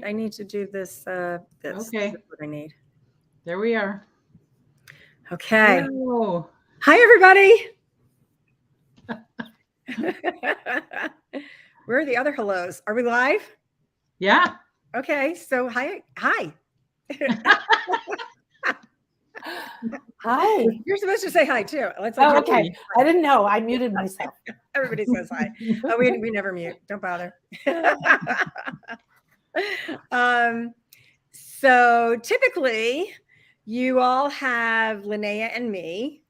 I need to do this. This is Okay, what I need. there we are. Okay. Hello. Hi, everybody. Where are the other hellos? Are we live? Yeah. Okay. So hi. Hi. Hi. You're supposed to say hi too. Let's Oh, like okay. I didn't know. I muted myself. everybody says hi. Oh, we never mute. Don't bother. um, so typically you all have Linnea and me,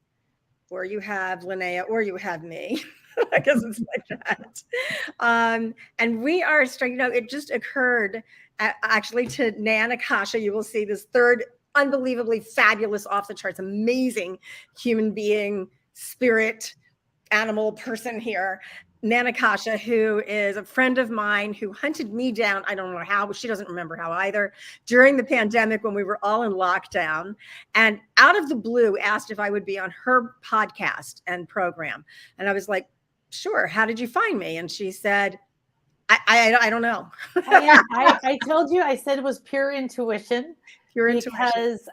or you have Linnea, or you have me. I guess it's like that. And we are starting, it just occurred actually to Nan Akasha. You will see this third unbelievably fabulous, off the charts, amazing human being, spirit, animal person here. Nan Akasha, who is a friend of mine who hunted me down. I don't know how, she doesn't remember how either, during the pandemic when we were all in lockdown, and out of the blue asked if I would be on her podcast and program. And I was like, sure. How did you find me? And she said, I don't know. I told you, I said it was pure intuition. Your intuition. Because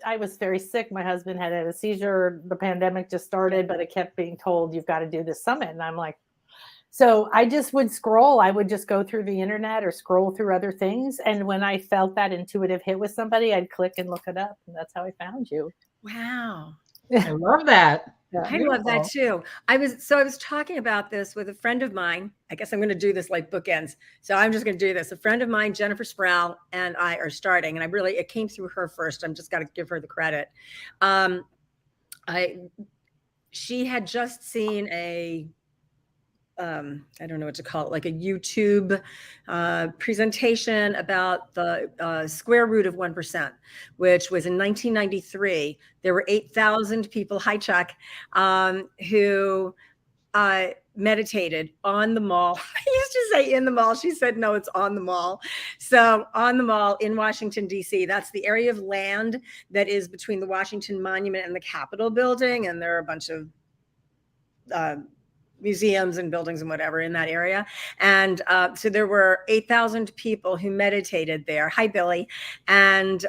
I was very sick. My husband had a seizure. The pandemic just started, but I kept being told, you've got to do this summit. And I'm like, so I just would scroll. I would just go through the internet or scroll through other things. And when I felt that intuitive hit with somebody, I'd click and look it up. And that's how I found you. Wow. I love that. I love that too. I was talking about this with a friend of mine. I guess I'm going to do this like bookends. So I'm just going to do this. A friend of mine, Jennifer Sproul, and I are starting, and it came through her first. I'm just got to give her the credit. She had just seen I don't know what to call it, like a YouTube presentation about the square root of 1%, which was in 1993. There were 8,000 people, hi Chuck, who meditated on the mall. I used to say in the mall. She said, no, it's on the mall. So on the mall in Washington, D.C., that's the area of land that is between the Washington Monument and the Capitol building. And there are a bunch of museums and buildings and whatever in that area. And so there were 8,000 people who meditated there. Hi, Billy. And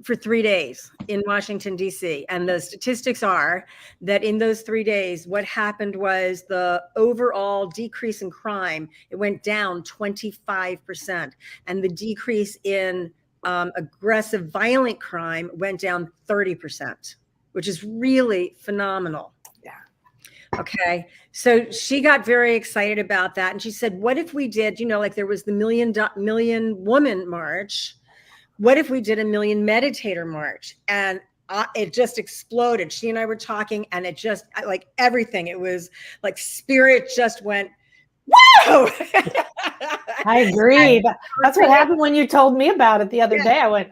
for 3 days in Washington, D.C. And the statistics are that in those 3 days, what happened was the overall decrease in crime, it went down 25%. And the decrease in aggressive, violent crime went down 30%, which is really phenomenal. Okay. So she got very excited about that. And she said, what if we did, like there was the million woman march. What if we did a million meditator march? And it just exploded. She and I were talking, and it just like everything. It was like spirit just went, whoa. I agree. That's what happened when you told me about it the other day. I went,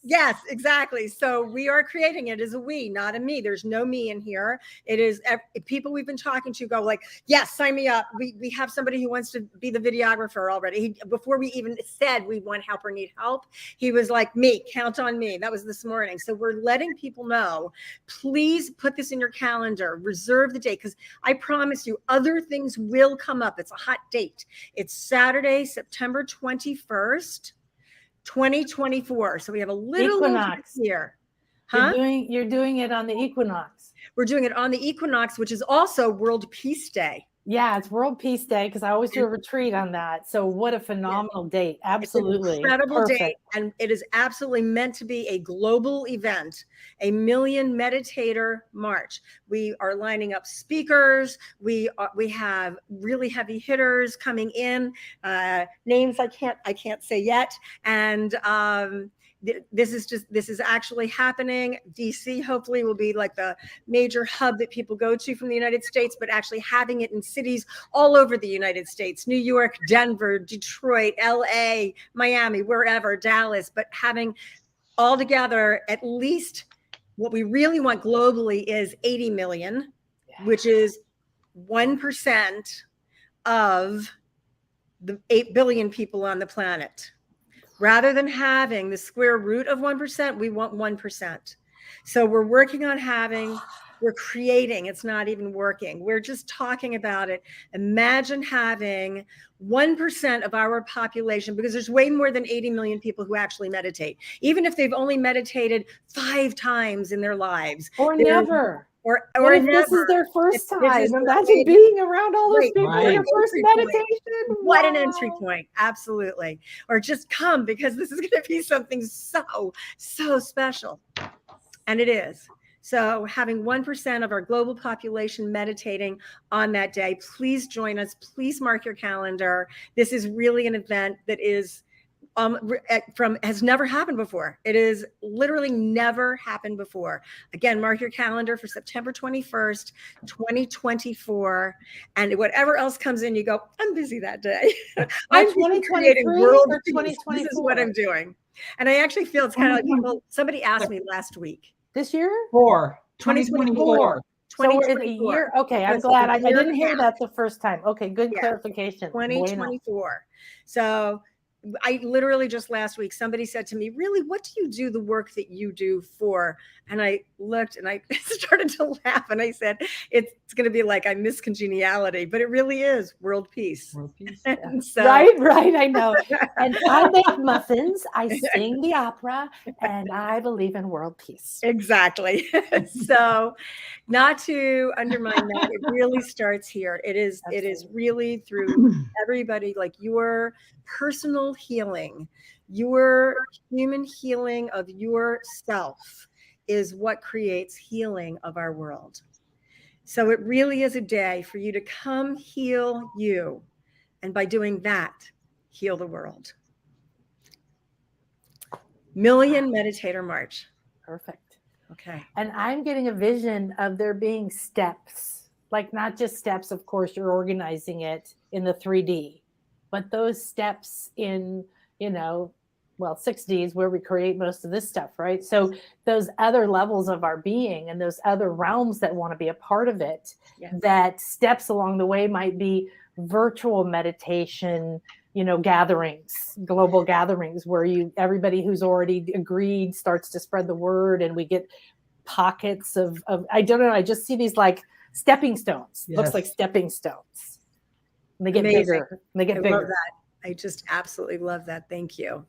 yes, exactly. So we are creating it as a we, not a me. There's no me in here. It is people we've been talking to go like, yes, sign me up. We have somebody who wants to be the videographer already. Before we even said we want help or need help, he was like, me, count on me. That was this morning. So we're letting people know, please put this in your calendar, reserve the date, because I promise you other things will come up. It's a hot date. It's Saturday, September 21st. 2024. So we have a little equinox here. Huh? You're doing it on the equinox. We're doing it on the equinox, which is also World Peace Day. Yeah, it's World Peace Day because I always do a retreat on that. So what a phenomenal date. Absolutely. It's an incredible date. And it is absolutely meant to be a global event, a million meditator march. We are lining up speakers. We have really heavy hitters coming in, names I can't say yet. And this is actually happening. DC hopefully will be like the major hub that people go to from the United States, but actually having it in cities all over the United States, New York, Denver, Detroit, LA, Miami, wherever, Dallas, but having all together at least what we really want globally is 80 million, which is 1% of the 8 billion people on the planet. Rather than having the square root of 1%, we want 1%. So we're working on having We're creating. It's not even working. We're just talking about it. Imagine having 1% of our population, because there's way more than 80 million people who actually meditate, even if they've only meditated 5 times in their lives. Or never. Or What if never. this is their first If time? this is Imagine being around all those Right. people for Right. your first Entry point. meditation. What an Wow. entry point. Absolutely. Or just come, because this is going to be something so special. And it is. So having 1% of our global population meditating on that day, please join us. Please mark your calendar. This is really an event that is has never happened before. It is literally never happened before. Again, mark your calendar for September 21st, 2024. And whatever else comes in, you go, I'm busy that day. I'm 2023 world or peace. This is what 2024? I'm doing. And I actually feel it's kind of like people, somebody asked me last week. This year? 2024. So we're in a year. Okay, I'm glad. I didn't hear that the first time. Okay, good clarification. 2024. So I literally just last week, somebody said to me, really, what do you do the work that you do for? And I looked and I started to laugh and I said, it's going to be like I miss congeniality, but it really is world peace. World peace. And so, Right, I know. And I make muffins, I sing the opera, and I believe in world peace. Exactly. So not to undermine that, it really starts here. It is really through everybody, like your personal healing, your human healing of yourself is what creates healing of our world. So it really is a day for you to come heal you. And by doing that, heal the world. Million Meditator March. Perfect. Okay. And I'm getting a vision of there being steps, like not just steps, of course, you're organizing it in the 3D, but those steps in, 6Ds where we create most of this stuff, right? So those other levels of our being and those other realms that want to be a part of it, that steps along the way might be virtual meditation, gatherings, global gatherings where everybody who's already agreed starts to spread the word and we get pockets of I don't know, I just see these like stepping stones. Looks like stepping stones. And they get bigger. And they get bigger. Love that. I just absolutely love that. Thank you.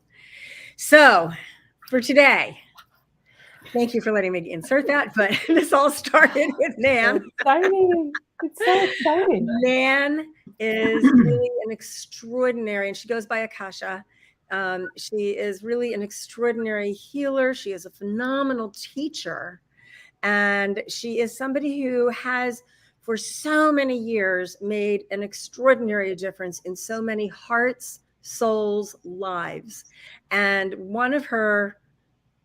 So for today, thank you for letting me insert that, but this all started with Nan. So exciting. It's so exciting. Nan is really an extraordinary, and she goes by Akasha. She is really an extraordinary healer. She is a phenomenal teacher. And she is somebody who has, for so many years, made an extraordinary difference in so many hearts, souls, lives. And one of her,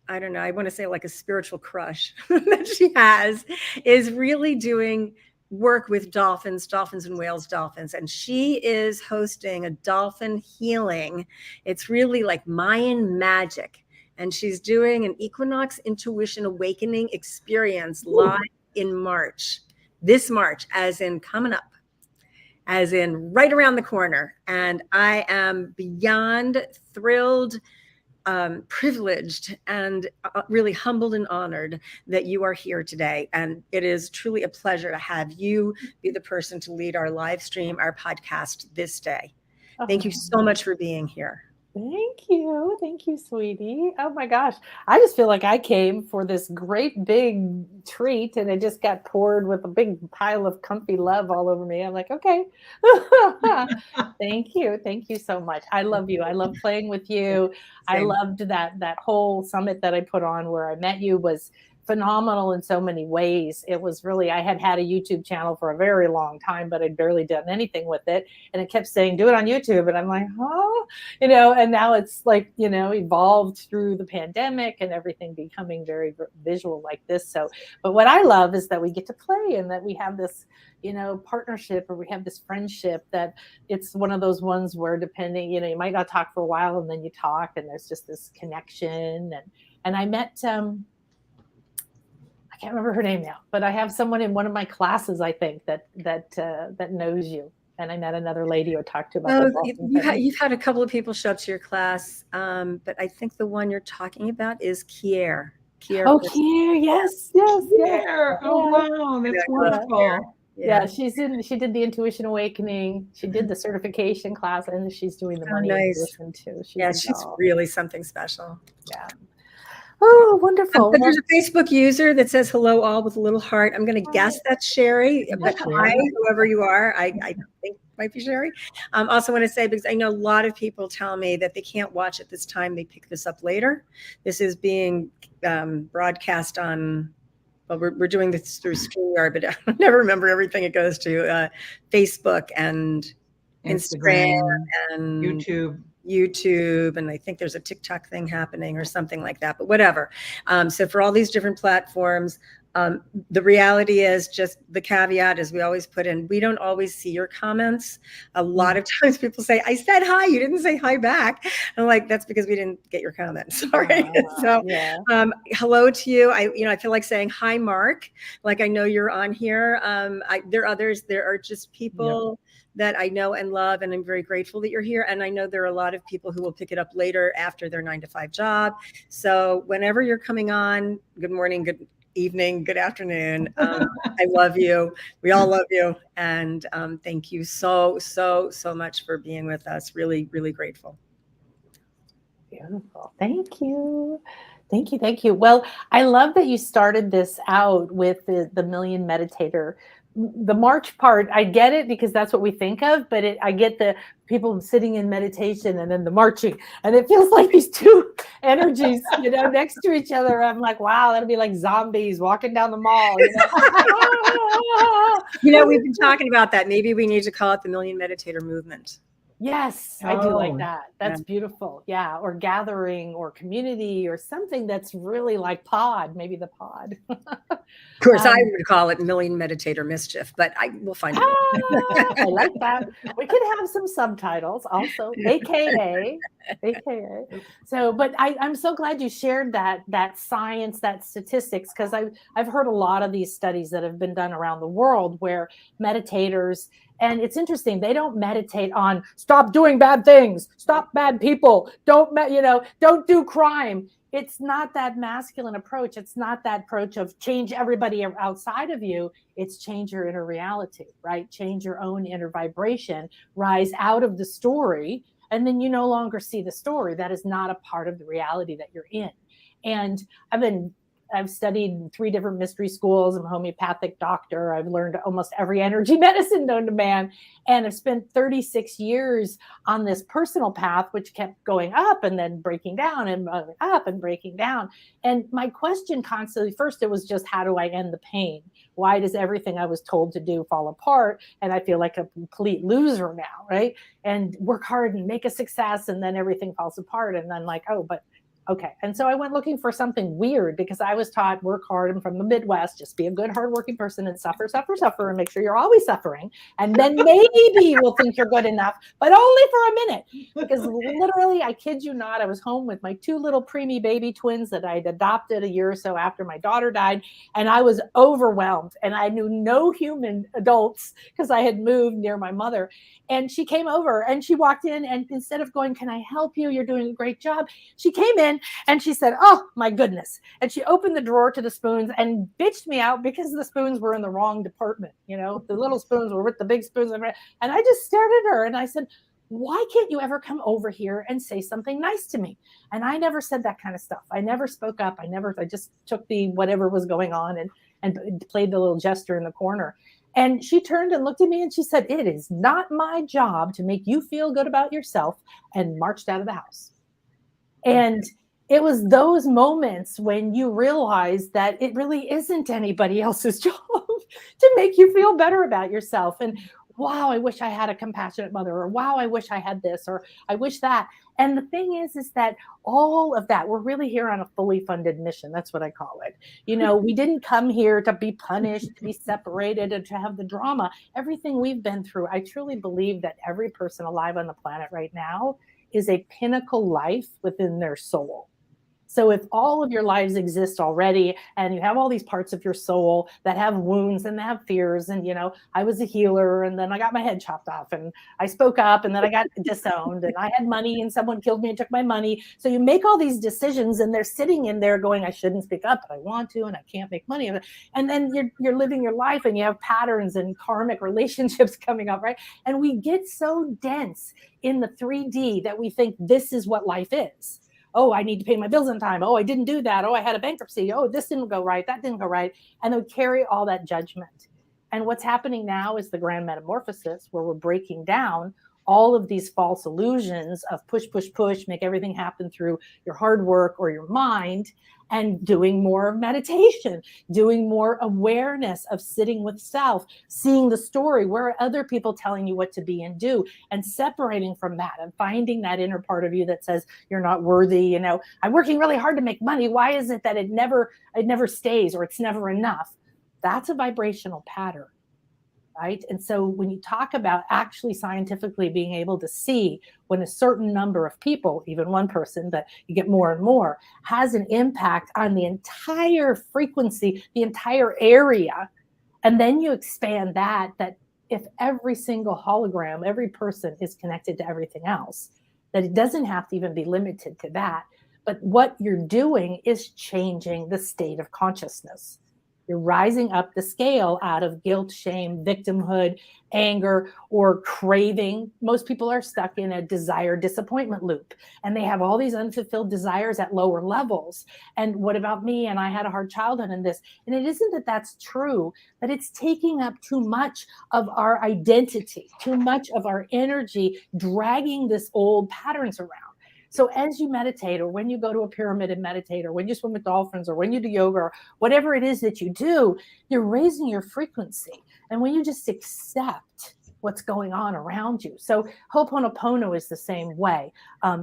I don't know, I want to say like a spiritual crush that she has is really doing work with dolphins and whales dolphins. And she is hosting a dolphin healing. It's really like Mayan magic. And she's doing an Equinox Intuition Awakening experience live in March. This March, as in coming up, as in right around the corner. And I am beyond thrilled, privileged, and really humbled and honored that you are here today. And it is truly a pleasure to have you be the person to lead our live stream, our podcast this day. Thank you so much for being here. Thank you. Thank you, sweetie. Oh my gosh. I just feel like I came for this great big treat and it just got poured with a big pile of comfy love all over me. I'm like, okay. Thank you. Thank you so much. I love you. I love playing with you. Same. I loved that whole summit that I put on where I met you was phenomenal in so many ways. It was really, I had a YouTube channel for a very long time, but I'd barely done anything with it. And it kept saying, do it on YouTube. And I'm like, huh? And now it's like, evolved through the pandemic and everything becoming very visual like this. So, but what I love is that we get to play and that we have this, partnership, or we have this friendship that it's one of those ones where depending, you might not talk for a while and then you talk and there's just this connection. And I met, I can't remember her name now, but I have someone in one of my classes, I think, that knows you. And I met another lady who talked to about you've had a couple of people show up to your class, but I think the one you're talking about is Kier. Kier. Oh, Kier, yes. There. Oh, wow. That's wonderful. Yeah, she did the Intuition Awakening. She did the certification class, and she's doing the money intuition too. She's really something special. Yeah. Oh, wonderful. But there's a Facebook user that says hello all with a little heart. I'm going to guess that's Sherry, but hi, whoever you are. I think might be Sherry. Also want to say, because I know a lot of people tell me that they can't watch at this time. They pick this up later. This is being broadcast on, well, we're doing this through StreamYard, but I never remember everything it goes to. Facebook and Instagram and YouTube, and I think there's a TikTok thing happening or something like that, but whatever. So for all these different platforms, the reality is, just the caveat is, we always put in, we don't always see your comments. A lot of times people say, I said hi, you didn't say hi back. I'm like, that's because we didn't get your comments. Sorry. So hello to you. I feel like saying hi, Mark. Like, I know you're on here. There are others. There are just people that I know and love, and I'm very grateful that you're here. And I know there are a lot of people who will pick it up later after their 9-to-5 job. So whenever you're coming on, good morning, good evening, good afternoon. I love you. We all love you. And thank you so much for being with us. Really, really grateful. Beautiful. Thank you. Well, I love that you started this out with the Million Meditator. The March part, I get it, because that's what we think of, but I get the people sitting in meditation and then the marching, and it feels like these two energies, next to each other. I'm like, wow, that'll be like zombies walking down the mall. We've been talking about that. Maybe we need to call it the Million Meditator movement. Yes, I do like that. That's beautiful. Yeah. Or gathering or community or something that's really like pod, maybe the pod. Of course, I would call it Million Meditator Mischief, but we'll find it. I like that. We could have some subtitles also, AKA. So, but I'm so glad you shared that science, that statistics, because I've heard a lot of these studies that have been done around the world where meditators, and it's interesting, they don't meditate on stop doing bad things, stop bad people, don't do crime. It's not that masculine approach. It's not that approach of change everybody outside of you. It's change your inner reality, right? Change your own inner vibration, rise out of the story, and then you no longer see the story. That is not a part of the reality that you're in. And I've studied 3 different mystery schools. I'm a homeopathic doctor. I've learned almost every energy medicine known to man. And I've spent 36 years on this personal path, which kept going up and then breaking down and up and breaking down. And my question constantly, first, it was just, how do I end the pain? Why does everything I was told to do fall apart? And I feel like a complete loser now, right? And work hard and make a success, and then everything falls apart. And then like, oh, but okay. And so I went looking for something weird, because I was taught, work hard. I'm from the Midwest. Just be a good, hardworking person and suffer, and make sure you're always suffering. And then maybe we'll think you're good enough, but only for a minute. Because literally, I kid you not, I was home with my 2 little preemie baby twins that I'd adopted a year or so after my daughter died. And I was overwhelmed, and I knew no human adults because I had moved near my mother. And she came over and she walked in, and instead of going, can I help you? You're doing a great job. She came in and she said, oh my goodness. And she opened the drawer to the spoons and bitched me out because the spoons were in the wrong department. The little spoons were with the big spoons. And I just stared at her and I said, why can't you ever come over here and say something nice to me? And I never said that kind of stuff. I never spoke up. I just took the whatever was going on and played the little gesture in the corner. And she turned and looked at me and she said, it is not my job to make you feel good about yourself, and marched out of the house. And it was those moments when you realize that it really isn't anybody else's job to make you feel better about yourself. And wow, I wish I had a compassionate mother, or wow, I wish I had this, or I wish that. And the thing is that all of that, we're really here on a fully funded mission. That's what I call it. We didn't come here to be punished, to be separated, and to have the drama. Everything we've been through, I truly believe that every person alive on the planet right now is a pinnacle life within their soul. So if all of your lives exist already and you have all these parts of your soul that have wounds and they have fears, and, you know, I was a healer and then I got my head chopped off and I spoke up and then I got disowned and I had money and someone killed me and took my money. So you make all these decisions and they're sitting in there going, I shouldn't speak up, but I want to, and I can't make money. And then you're living your life and you have patterns and karmic relationships coming up, right? And we get so dense in the 3D that we think this is what life is. Oh, I need to pay my bills on time. Oh, I didn't do that. Oh, I had a bankruptcy. Oh, this didn't go right. That didn't go right. And they carry all that judgment. And what's happening now is the grand metamorphosis, where we're breaking down all of these false illusions of push, push, push, make everything happen through your hard work or your mind, and doing more meditation, doing more awareness of sitting with self, seeing the story, where are other people telling you what to be and do, and separating from that and finding that inner part of you that says you're not worthy. You know, I'm working really hard to make money. Why is it that it never stays, or it's never enough? That's a vibrational pattern. Right. And so when you talk about actually scientifically being able to see when a certain number of people, even one person, but you get more and more, has an impact on the entire frequency, the entire area, and then you expand that if every single hologram, every person is connected to everything else, that it doesn't have to even be limited to that. But what you're doing is changing the state of consciousness. You're rising up the scale out of guilt, shame, victimhood, anger, or craving. Most people are stuck in a desire disappointment loop, and they have all these unfulfilled desires at lower levels. And what about me? And I had a hard childhood in this. And it isn't that that's true, but it's taking up too much of our identity, too much of our energy, dragging this old patterns around. So as you meditate, or when you go to a pyramid and meditate, or when you swim with dolphins, or when you do yoga, or whatever it is that you do, you're raising your frequency. And when you just accept what's going on around you. So Ho'oponopono is the same way.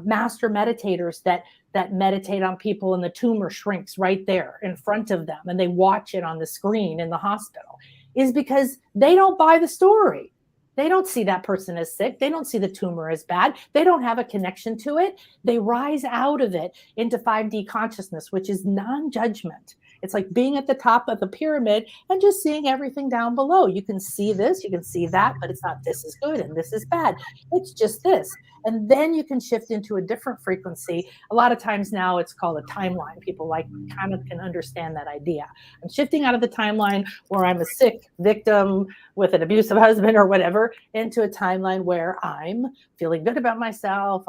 Master meditators that meditate on people, and the tumor shrinks right there in front of them, and they watch it on the screen in the hospital, is because they don't buy the story. They don't see that person as sick. They don't see the tumor as bad. They don't have a connection to it. They rise out of it into 5D consciousness, which is non-judgment. It's like being at the top of the pyramid and just seeing everything down below. You can see this, you can see that, but it's not this is good and this is bad. It's just this. And then you can shift into a different frequency. A lot of times now it's called a timeline. People kind of can understand that idea. I'm shifting out of the timeline where I'm a sick victim with an abusive husband or whatever, into a timeline where I'm feeling good about myself.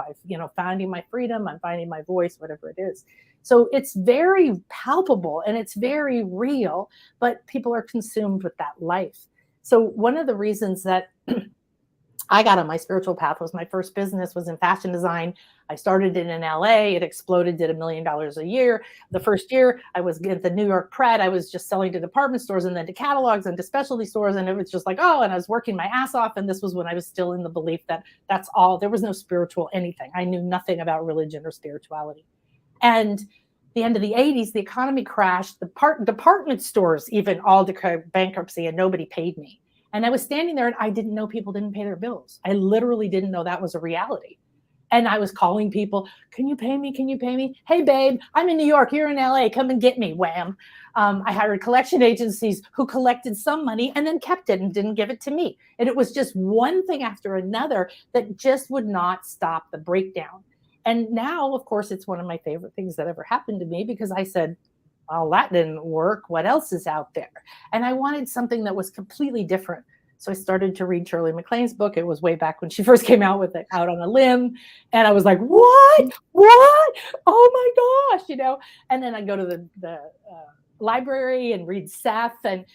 Finding my freedom. I'm finding my voice, whatever it is. So it's very palpable and it's very real, but people are consumed with that life. So one of the reasons that I got on my spiritual path was my first business was in fashion design. I started it in LA. It exploded, did $1 million a year. The first year I was at the New York Pret. I was just selling to department stores and then to catalogs and to specialty stores. And it was just like, oh, and I was working my ass off. And this was when I was still in the belief that that's all. There was no spiritual anything. I knew nothing about religion or spirituality. And the end of the 80s, the economy crashed. The department stores even all declared bankruptcy and nobody paid me. And I was standing there and I didn't know people didn't pay their bills. I literally didn't know that was a reality. And I was calling people, can you pay me? Can you pay me? Hey, babe, I'm in New York. You're in LA. Come and get me. Wham. I hired collection agencies who collected some money and then kept it and didn't give it to me. And it was just one thing after another that just would not stop the breakdown. And now, of course, it's one of my favorite things that ever happened to me because I said, well, that didn't work. What else is out there? And I wanted something that was completely different. So I started to read Shirley MacLaine's book. It was way back when she first came out with it, Out on a Limb. And I was like, what? Oh my gosh, And then I go to the library and read Seth and,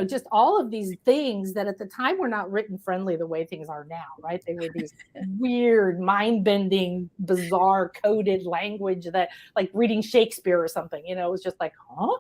just all of these things that at the time were not written friendly the way things are now, right? They were these weird, mind-bending, bizarre coded language that like reading Shakespeare or something, it was just like, huh?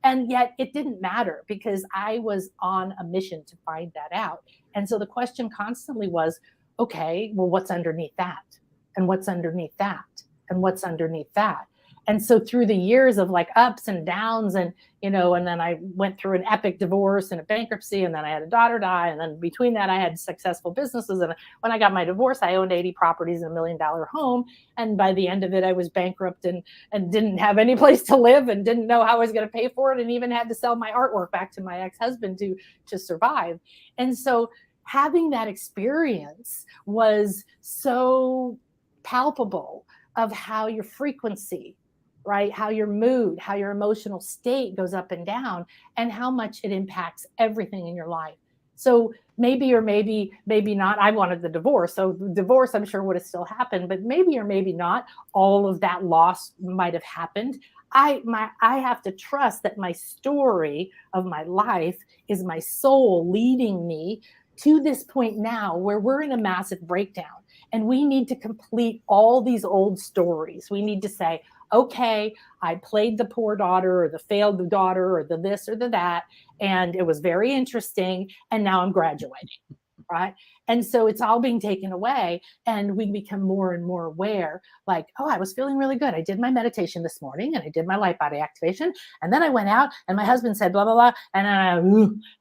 And yet it didn't matter because I was on a mission to find that out. And so the question constantly was, okay, well, what's underneath that? And what's underneath that? And what's underneath that? And so through the years of like ups and downs and, you know, and then I went through an epic divorce and a bankruptcy, and then I had a daughter die. And then between that, I had successful businesses. And when I got my divorce, I owned 80 properties in $1 million home. And by the end of it, I was bankrupt and didn't have any place to live and didn't know how I was going to pay for it. And even had to sell my artwork back to my ex-husband to survive. And so having that experience was so palpable of how your frequency, right? How your mood, how your emotional state goes up and down, and how much it impacts everything in your life. So maybe or maybe not. I wanted the divorce. So divorce, I'm sure would have still happened, but maybe or maybe not all of that loss might have happened. I have to trust that my story of my life is my soul leading me to this point now where we're in a massive breakdown, and we need to complete all these old stories. We need to say, okay, I played the poor daughter or the failed daughter or the this or the that, and it was very interesting, and now I'm graduating, right? And so it's all being taken away, and we become more and more aware, like, oh, I was feeling really good. I did my meditation this morning, and I did my light body activation, and then I went out, and my husband said blah, blah, blah, and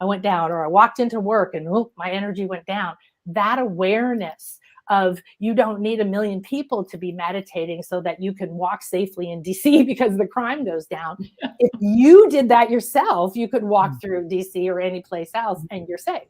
I went down, or I walked into work, and my energy went down. That awareness of you don't need 1 million people to be meditating so that you can walk safely in DC because the crime goes down. If you did that yourself, you could walk through DC or any place else and you're safe,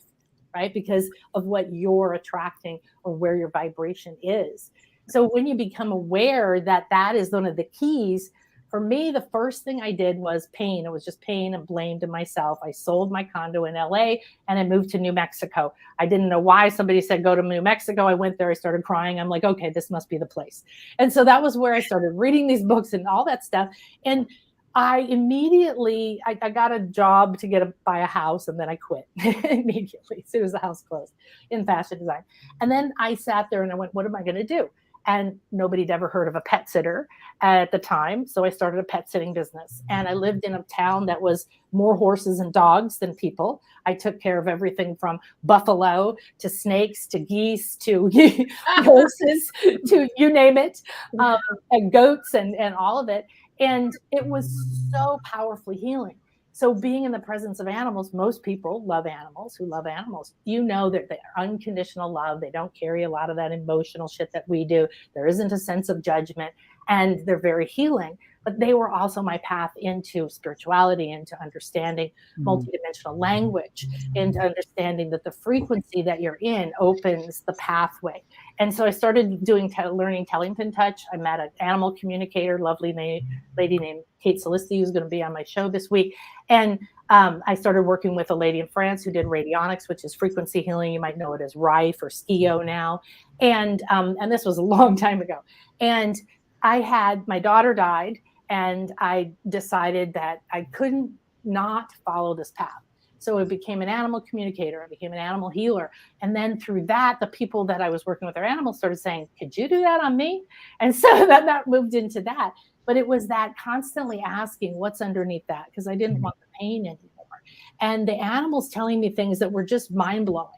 right? Because of what you're attracting or where your vibration is. So when you become aware that that is one of the keys, for me, the first thing I did was pain. It was just pain and blame to myself. I sold my condo in LA and I moved to New Mexico. I didn't know why. Somebody said, go to New Mexico. I went there. I started crying. I'm like, okay, this must be the place. And so that was where I started reading these books and all that stuff. And I immediately, I got a job to buy a house, and then I quit immediately as soon as the house closed in fashion design. And then I sat there and I went, what am I going to do? And nobody had ever heard of a pet sitter at the time. So I started a pet sitting business, and I lived in a town that was more horses and dogs than people. I took care of everything from buffalo to snakes to geese to horses to you name it, and goats and all of it. And it was so powerfully healing. So being in the presence of animals, most people love animals who love animals. You know that they're unconditional love. They don't carry a lot of that emotional shit that we do. There isn't a sense of judgment, and they're very healing. But they were also my path into spirituality, into understanding multidimensional language, into understanding that the frequency that you're in opens the pathway. And so I started learning Tellington Touch. I met an animal communicator, lovely lady named Kate Solisti, who's going to be on my show this week. And I started working with a lady in France who did radionics, which is frequency healing. You might know it as Rife or Skio now. And this was a long time ago. And my daughter died, and I decided that I couldn't not follow this path. So I became an animal communicator. I became an animal healer. And then through that, the people that I was working with, their animals, started saying, could you do that on me? And so that moved into that. But it was that constantly asking what's underneath that, because I didn't want the pain anymore. And the animals telling me things that were just mind blowing.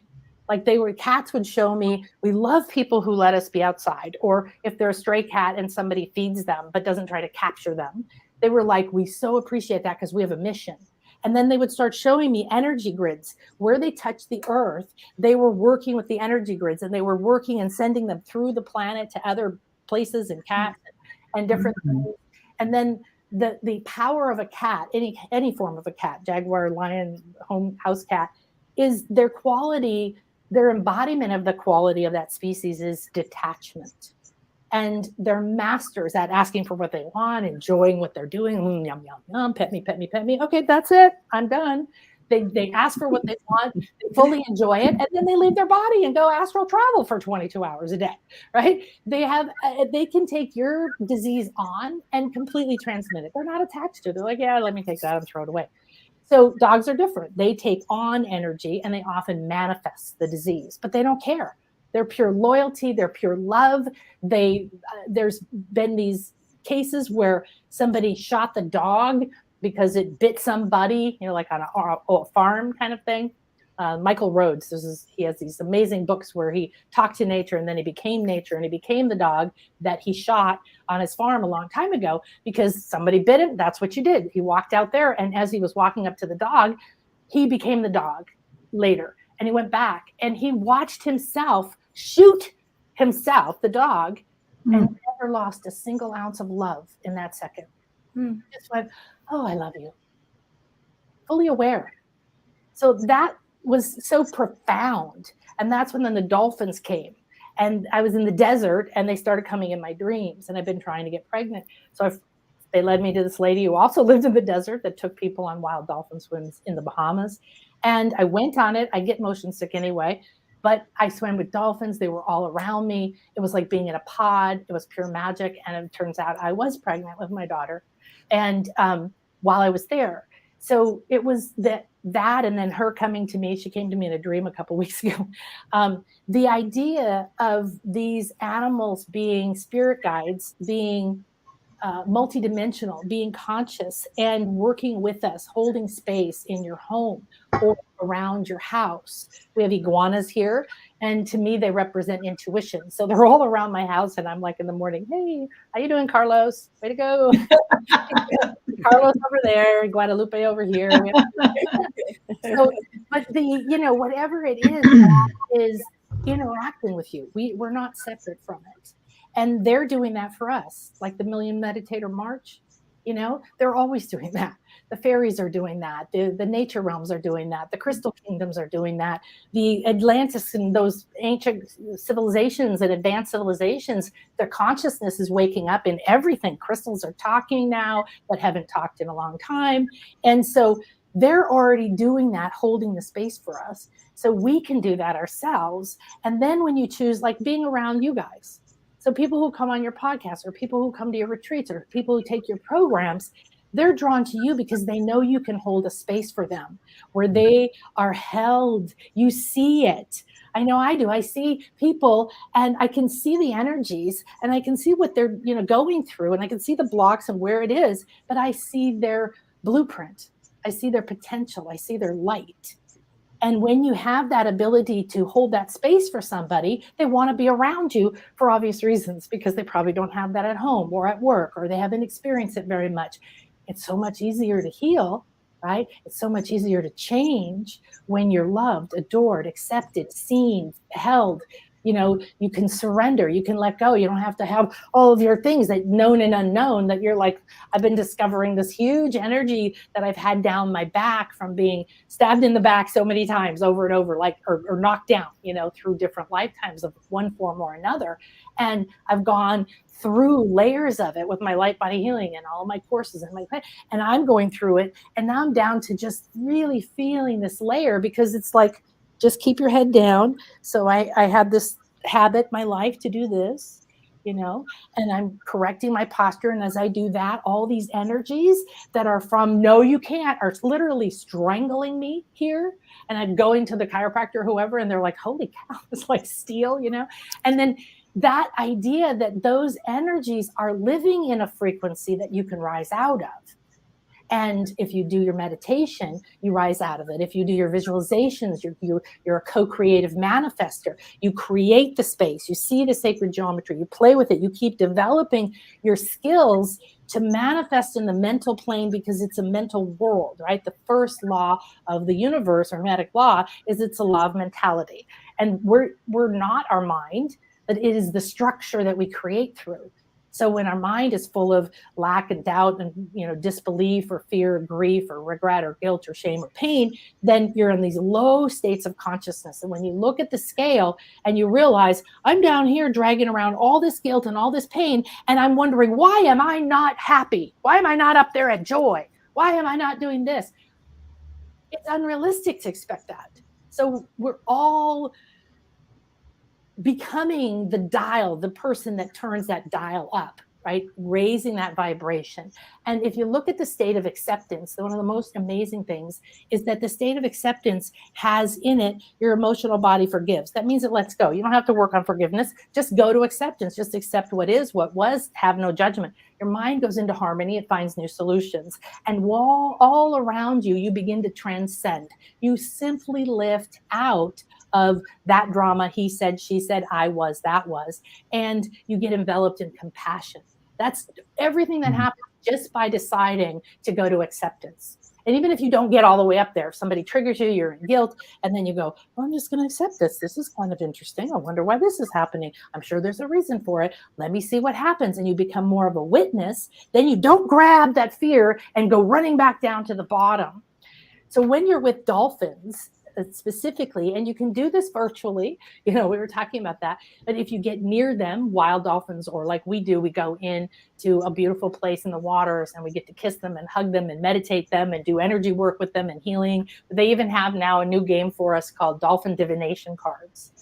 Like cats would show me, we love people who let us be outside. Or if they're a stray cat and somebody feeds them but doesn't try to capture them, they were like, we so appreciate that because we have a mission. And then they would start showing me energy grids where they touch the earth. They were working with the energy grids, and they were working and sending them through the planet to other places and cats and different things. And then the power of a cat, any form of a cat, jaguar, lion, house cat, is their quality. Their embodiment of the quality of that species is detachment. And they're masters at asking for what they want, enjoying what they're doing. Yum, yum, yum, pet me, pet me, pet me. Okay, that's it. I'm done. They ask for what they want, they fully enjoy it, and then they leave their body and go astral travel for 22 hours a day, right? They can take your disease on and completely transmit it. They're not attached to it. They're like, yeah, let me take that and throw it away. So dogs are different. They take on energy, and they often manifest the disease, but they don't care. They're pure loyalty. They're pure love. There's been these cases where somebody shot the dog because it bit somebody, like on a farm kind of thing. Michael Rhodes. He has these amazing books where he talked to nature, and then he became nature, and he became the dog that he shot on his farm a long time ago because somebody bit him. That's what you did. He walked out there, and as he was walking up to the dog, he became the dog later. And he went back and he watched himself shoot himself, the dog, and never lost a single ounce of love in that second. Just went, oh, I love you. Fully aware. So that was so profound. And that's when then the dolphins came. And I was in the desert and they started coming in my dreams. And I've been trying to get pregnant. So they led me to this lady who also lived in the desert that took people on wild dolphin swims in the Bahamas. And I went on it. I get motion sick anyway. But I swam with dolphins. They were all around me. It was like being in a pod. It was pure magic. And it turns out I was pregnant with my daughter. And while I was there. So it was that and then her coming to me, she came to me in a dream a couple weeks ago. The idea of these animals being spirit guides, being multidimensional, being conscious and working with us, holding space in your home or around your house. We have iguanas here. And to me, they represent intuition. So they're all around my house. And I'm like in the morning, hey, how you doing, Carlos? Way to go. Carlos over there, Guadalupe over here. So, but whatever it is, that is interacting with you. We're not separate from it. And they're doing that for us, like the Million Meditator March. They're always doing that. The fairies are doing that. The nature realms are doing that. The crystal kingdoms are doing that. The Atlantis and those ancient civilizations and advanced civilizations, their consciousness is waking up in everything. Crystals are talking now that haven't talked in a long time. And so they're already doing that, holding the space for us. So we can do that ourselves. And then when you choose, like being around you guys, so people who come on your podcast or people who come to your retreats or people who take your programs, they're drawn to you because they know you can hold a space for them where they are held. You see it. I know I do. I see people and I can see the energies and I can see what they're going through and I can see the blocks and where it is, but I see their blueprint. I see their potential. I see their light. And when you have that ability to hold that space for somebody, they want to be around you for obvious reasons because they probably don't have that at home or at work or they haven't experienced it very much. It's so much easier to heal, right? It's so much easier to change when you're loved, adored, accepted, seen, held. You can surrender, you can let go. You don't have to have all of your things that known and unknown that you're like, I've been discovering this huge energy that I've had down my back from being stabbed in the back so many times over and over, like, or knocked down, through different lifetimes of one form or another. And I've gone through layers of it with my light body healing and all my courses and I'm going through it. And now I'm down to just really feeling this layer because it's like, just keep your head down. So I had this habit, my life to do this, and I'm correcting my posture. And as I do that, all these energies that are from, no, you can't, are literally strangling me here. And I'm going to the chiropractor, whoever, and they're like, holy cow, it's like steel, and then that idea that those energies are living in a frequency that you can rise out of. And if you do your meditation, you rise out of it. If you do your visualizations, you're a co-creative manifester. You create the space. You see the sacred geometry. You play with it. You keep developing your skills to manifest in the mental plane because it's a mental world, right? The first law of the universe, or hermetic law, is it's a law of mentality. And we're not our mind, but it is the structure that we create through. So when our mind is full of lack and doubt and, disbelief or fear or grief or regret or guilt or shame or pain, then you're in these low states of consciousness. And when you look at the scale and you realize I'm down here dragging around all this guilt and all this pain, and I'm wondering, why am I not happy? Why am I not up there at joy? Why am I not doing this? It's unrealistic to expect that. So we're all becoming the dial, the person that turns that dial up, right? Raising that vibration. And if you look at the state of acceptance, one of the most amazing things is that the state of acceptance has in it your emotional body forgives. That means it lets go. You don't have to work on forgiveness. Just go to acceptance. Just accept what is, what was, have no judgment. Your mind goes into harmony. It finds new solutions. And all around you, you begin to transcend. You simply lift out of that drama, he said, she said, I was, that was, and you get enveloped in compassion. That's everything that happens just by deciding to go to acceptance. And even if you don't get all the way up there, if somebody triggers you, you're in guilt, and then you go, well, I'm just going to accept this. This is kind of interesting. I wonder why this is happening. I'm sure there's a reason for it. Let me see what happens. And you become more of a witness. Then you don't grab that fear and go running back down to the bottom. So when you're with dolphins, specifically, and you can do this virtually, we were talking about that, but if you get near them, wild dolphins, or like we do, we go in to a beautiful place in the waters and we get to kiss them and hug them and meditate them and do energy work with them and healing. They even have now a new game for us called dolphin divination cards.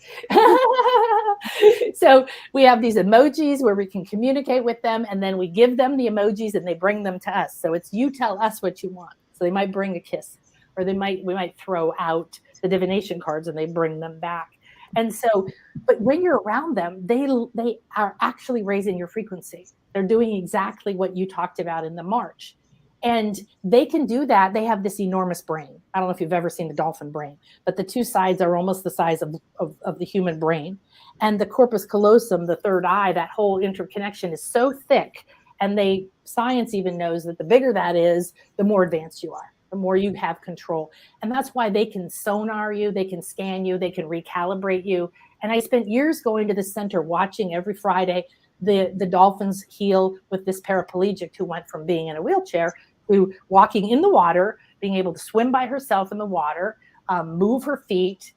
So we have these emojis where we can communicate with them, and then we give them the emojis and they bring them to us. So it's you tell us what you want. So they might bring a kiss, or we might throw out the divination cards and they bring them back. And so, but when you're around them, they are actually raising your frequency. They're doing exactly what you talked about in the March. And they can do that. They have this enormous brain. I don't know if you've ever seen the dolphin brain, but the two sides are almost the size of the human brain. And the corpus callosum, the third eye, that whole interconnection is so thick. And science even knows that the bigger that is, the more advanced you are, the more you have control. And that's why they can sonar you, they can scan you, they can recalibrate you. And I spent years going to the center watching every Friday the dolphins heal with this paraplegic who went from being in a wheelchair to walking in the water, being able to swim by herself in the water, move her feet,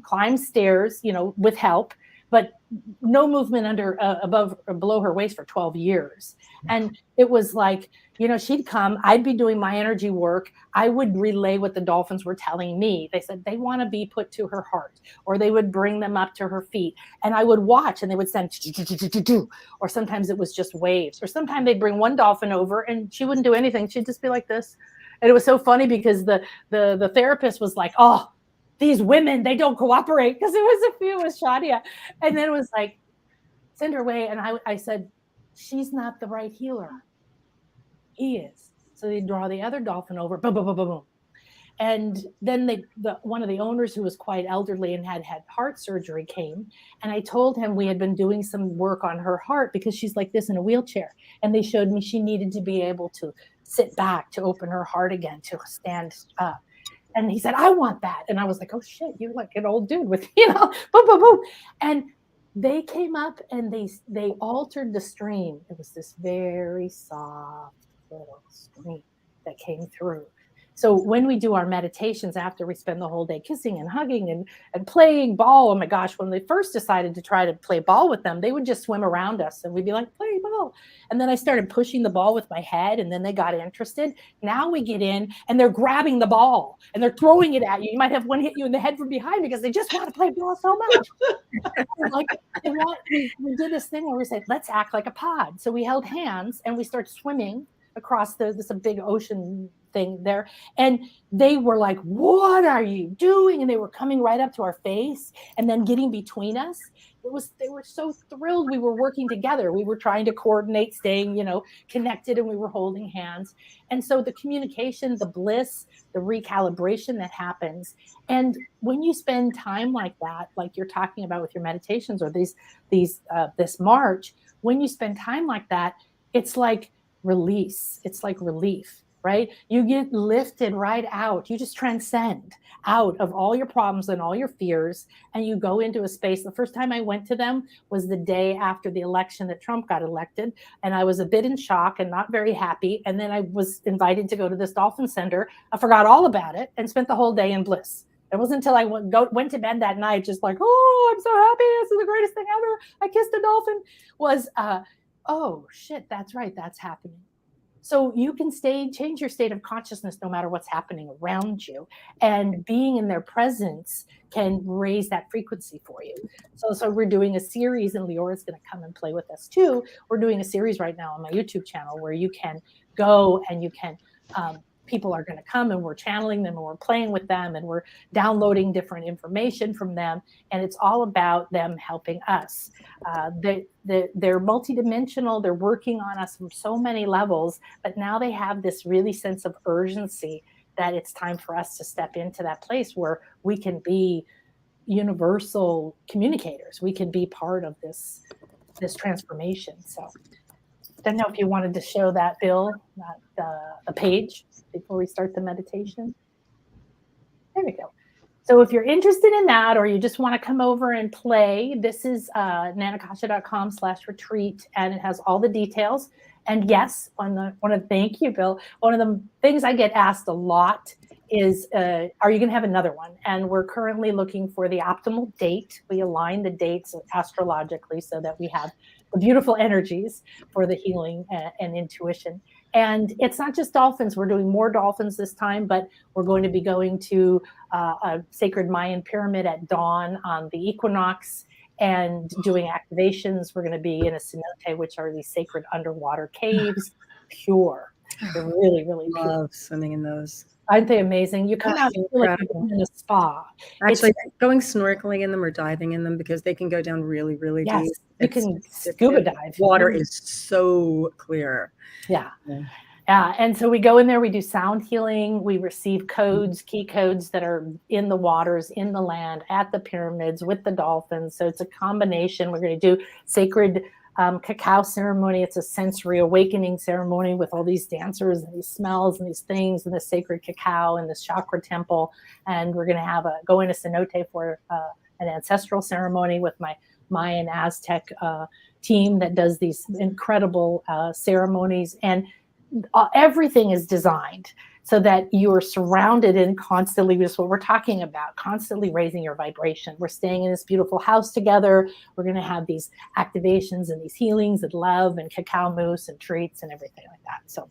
climb stairs, with help, but no movement above or below her waist for 12 years. And it was like, she'd come, I'd be doing my energy work. I would relay what the dolphins were telling me. They said they want to be put to her heart, or they would bring them up to her feet. And I would watch, and they would send, or sometimes it was just waves, or sometimes they'd bring one dolphin over and she wouldn't do anything. She'd just be like this. And it was so funny because the therapist was like, oh, these women, they don't cooperate, because it was Shadia. And then it was like, send her away. And I said, she's not the right healer. He is. So they draw the other dolphin over, boom, boom, boom, boom, boom. And then one of the owners, who was quite elderly and had heart surgery, came. And I told him we had been doing some work on her heart because she's like this in a wheelchair. And they showed me she needed to be able to sit back, to open her heart again, to stand up. And he said, I want that. And I was like, oh shit, you're like an old dude with, boom, boom, boom. And they came up and they altered the stream. It was this very soft little stream that came through. So when we do our meditations after we spend the whole day kissing and hugging and playing ball, oh my gosh, when they first decided to try to play ball with them, they would just swim around us and we'd be like, play ball. And then I started pushing the ball with my head, and then they got interested. Now we get in and they're grabbing the ball and they're throwing it at you. You might have one hit you in the head from behind because they just want to play ball so much. We did this thing where we said, let's act like a pod. So we held hands and we started swimming across this big ocean thing there. And they were like, what are you doing? And they were coming right up to our face and then getting between us. They were so thrilled we were working together. We were trying to coordinate, staying, connected, and we were holding hands. And so the communication, the bliss, the recalibration that happens. And when you spend time like that, like you're talking about with your meditations or this March, when you spend time like that, it's like release. It's like relief. Right? You get lifted right out. You just transcend out of all your problems and all your fears. And you go into a space. The first time I went to them was the day after the election that Trump got elected. And I was a bit in shock and not very happy. And then I was invited to go to this dolphin center. I forgot all about it and spent the whole day in bliss. It wasn't until I went to bed that night, just like, oh, I'm so happy. This is the greatest thing ever. I kissed a dolphin. Oh, shit, that's right. That's happening. So you can change your state of consciousness no matter what's happening around you. And being in their presence can raise that frequency for you. So we're doing a series, and Leora's going to come and play with us too. We're doing a series right now on my YouTube channel where you can go and you can, people are going to come and we're channeling them and we're playing with them and we're downloading different information from them. And it's all about them helping us. They're multidimensional. They're working on us from so many levels, but now they have this really sense of urgency that it's time for us to step into that place where we can be universal communicators. We can be part of this transformation. So I don't know if you wanted to show that, Bill, the page before we start the meditation. There we go. So if you're interested in that, or you just want to come over and play, this is nanakasha.com/retreat, and it has all the details. And yes, thank you, Bill. One of the things I get asked a lot is, are you going to have another one? And we're currently looking for the optimal date. We align the dates astrologically so that we have the beautiful energies for the healing and intuition. And it's not just dolphins. We're doing more dolphins this time, but we're going to be going to a sacred Mayan pyramid at dawn on the equinox and doing activations. We're going to be in a cenote, which are these sacred underwater caves, pure. They're really, really pure. Love swimming in those. Aren't they amazing? You come out and feel like you're in a spa. Actually, going snorkeling in them or diving in them, because they can go down really, really Yes, deep. you can scuba dive. Water is so clear. Yeah. And so we go in there, we do sound healing, we receive codes, key codes that are in the waters, in the land, at the pyramids, with the dolphins. So it's a combination. We're going to do sacred cacao ceremony. It's a sensory awakening ceremony with all these dancers and these smells and these things and the sacred cacao and this chakra temple. And we're going to go in a cenote for an ancestral ceremony with my Mayan Aztec team that does these incredible ceremonies. And everything is designed so that you're surrounded in constantly, just what we're talking about, constantly raising your vibration. We're staying in this beautiful house together. We're going to have these activations and these healings and love and cacao mousse and treats and everything like that. So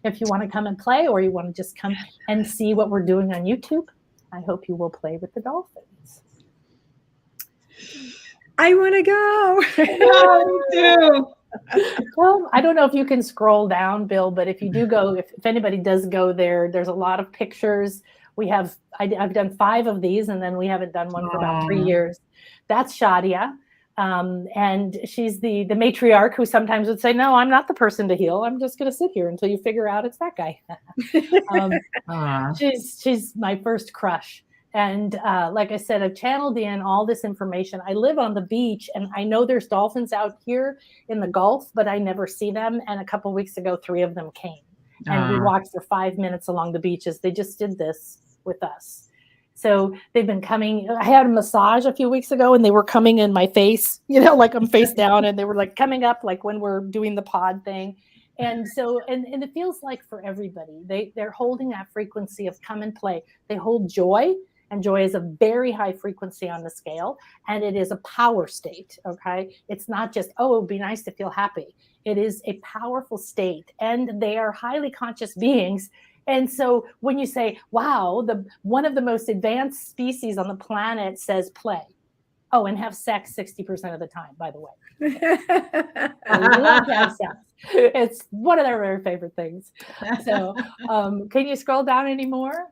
if you want to come and play, or you want to just come and see what we're doing on YouTube, I hope you will play with the dolphins. I want to go. Me too. Well, I don't know if you can scroll down, Bill, but if you do go, if anybody does go there, there's a lot of pictures. I've done 5 of these, and then we haven't done one for about 3 years. That's Shadia. And she's the matriarch who sometimes would say, no, I'm not the person to heal. I'm just going to sit here until you figure out it's that guy. She's my first crush. And like I said, I've channeled in all this information. I live on the beach, and I know there's dolphins out here in the Gulf, but I never see them. And a couple of weeks ago, 3 of them came. And we watched for 5 minutes along the beaches. They just did this with us. So they've been coming. I had a massage a few weeks ago, and they were coming in my face, like I'm face down, and they were like coming up like when we're doing the pod thing. And so, and it feels like for everybody, they're holding that frequency of come and play. They hold joy. And joy is a very high frequency on the scale, and it is a power state, okay? It's not just, oh, it would be nice to feel happy. It is a powerful state, and they are highly conscious beings. And so when you say, wow, one of the most advanced species on the planet says play. Oh, and have sex 60% of the time, by the way. I love to have sex. It's one of their very favorite things. So can you scroll down any more?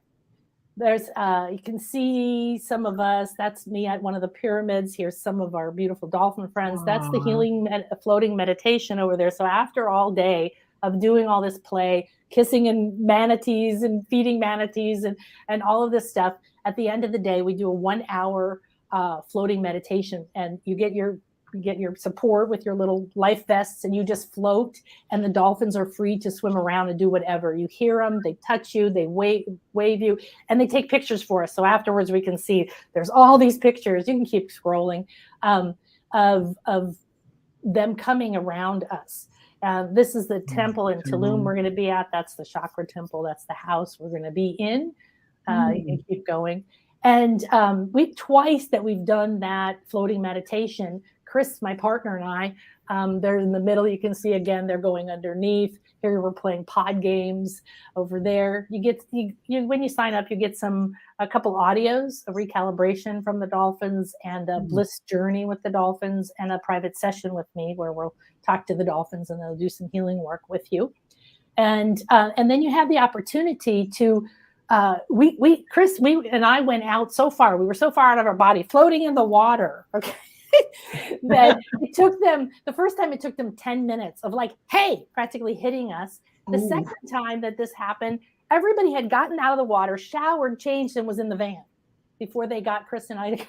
There's, you can see some of us. That's me at one of the pyramids. Here's some of our beautiful dolphin friends. That's the healing floating meditation over there. So after all day of doing all this play, kissing in manatees and feeding manatees and all of this stuff, at the end of the day, we do a 1 hour floating meditation, and you get your support with your little life vests, and you just float, and the dolphins are free to swim around and do whatever. You hear them, they touch you, they wave you, and they take pictures for us. So afterwards we can see there's all these pictures. You can keep scrolling of them coming around us. This is the temple in Tulum we're going to be at. That's the chakra temple. That's the house we're going to be in. You can keep going. And we've twice that we've done that floating meditation. Chris, my partner, and I, They're in the middle. You can see again, they're going underneath. Here we're playing pod games over there. You get when you sign up, you get a couple audios, a recalibration from the dolphins, and a bliss journey with the dolphins, and a private session with me where we'll talk to the dolphins and they'll do some healing work with you. And then you have the opportunity to. Chris and I went out so far. We were so far out of our body, floating in the water. Okay. That it took them, the first time it took them 10 minutes of like, hey, practically hitting us. The second time that this happened, everybody had gotten out of the water, showered, changed, and was in the van before they got Chris and I to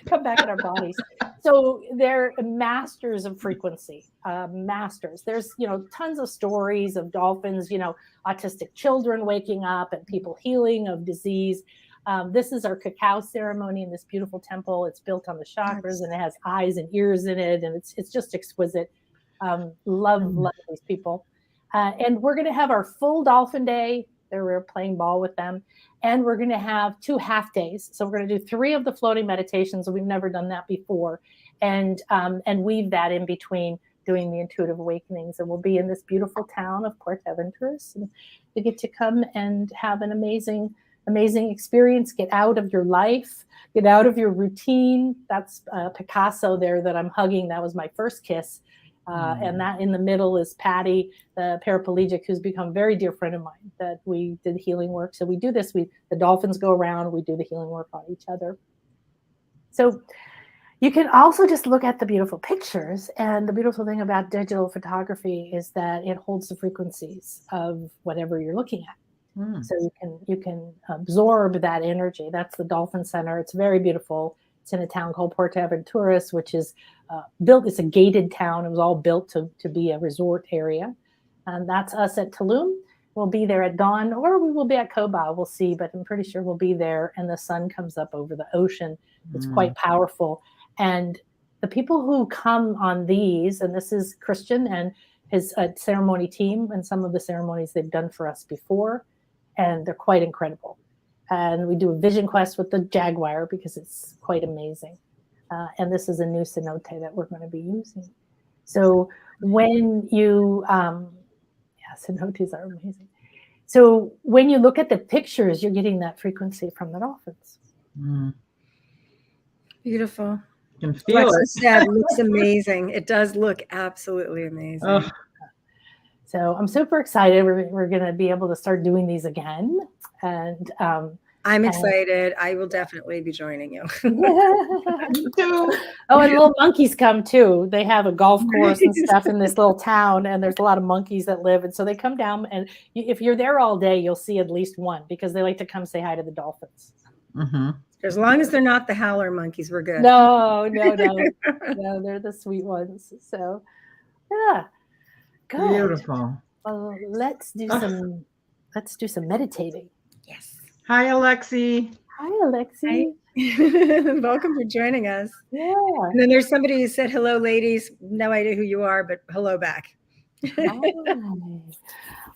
come back in our bodies. So they're masters of frequency, masters. There's, tons of stories of dolphins, autistic children waking up and people healing of disease. This is our cacao ceremony in this beautiful temple. It's built on the chakras and it has eyes and ears in it. And it's just exquisite. Love these people. And we're going to have our full dolphin day. We're playing ball with them. And we're going to have 2 half days. So we're going to do 3 of the floating meditations. We've never done that before. And weave that in between doing the intuitive awakenings. And we'll be in this beautiful town of Port Aventuras. And you get to come and have an amazing experience. Get out of your life, get out of your routine. That's Picasso there that I'm hugging. That was my first kiss. And that in the middle is Patty, the paraplegic, who's become a very dear friend of mine, that we did healing work. So we do this, the dolphins go around, we do the healing work on each other. So you can also just look at the beautiful pictures. And the beautiful thing about digital photography is that it holds the frequencies of whatever you're looking at. So you can absorb that energy. That's the Dolphin Center. It's very beautiful. It's in a town called Port Aventuras, which is built. It's a gated town. It was all built to be a resort area. And that's us at Tulum. We'll be there at dawn, or we will be at Coba. We'll see, but I'm pretty sure we'll be there. And the sun comes up over the ocean. It's quite powerful. And the people who come on these, and this is Christian and his ceremony team, and some of the ceremonies they've done for us before. And they're quite incredible. And we do a vision quest with the jaguar because it's quite amazing. And this is a new cenote that we're going to be using. So when you, cenotes are amazing. So when you look at the pictures, you're getting that frequency from the dolphins. Beautiful. You can feel it. Said, looks amazing. It does look absolutely amazing. Oh. So I'm super excited. We're going to be able to start doing these again. And I'm excited. I will definitely be joining you. Oh, and little monkeys come too. They have a golf course and stuff in this little town, and there's a lot of monkeys that live. And so they come down, and if you're there all day, you'll see at least one because they like to come say hi to the dolphins. As long as they're not the howler monkeys, we're good. No, they're the sweet ones. So, yeah. Good. Beautiful. Well, let's do some meditating. Yes. Hi, Alexi. Hi, Alexi. Hi. Welcome for joining us. Yeah. And then there's somebody who said, hello, ladies. No idea who you are, but hello back.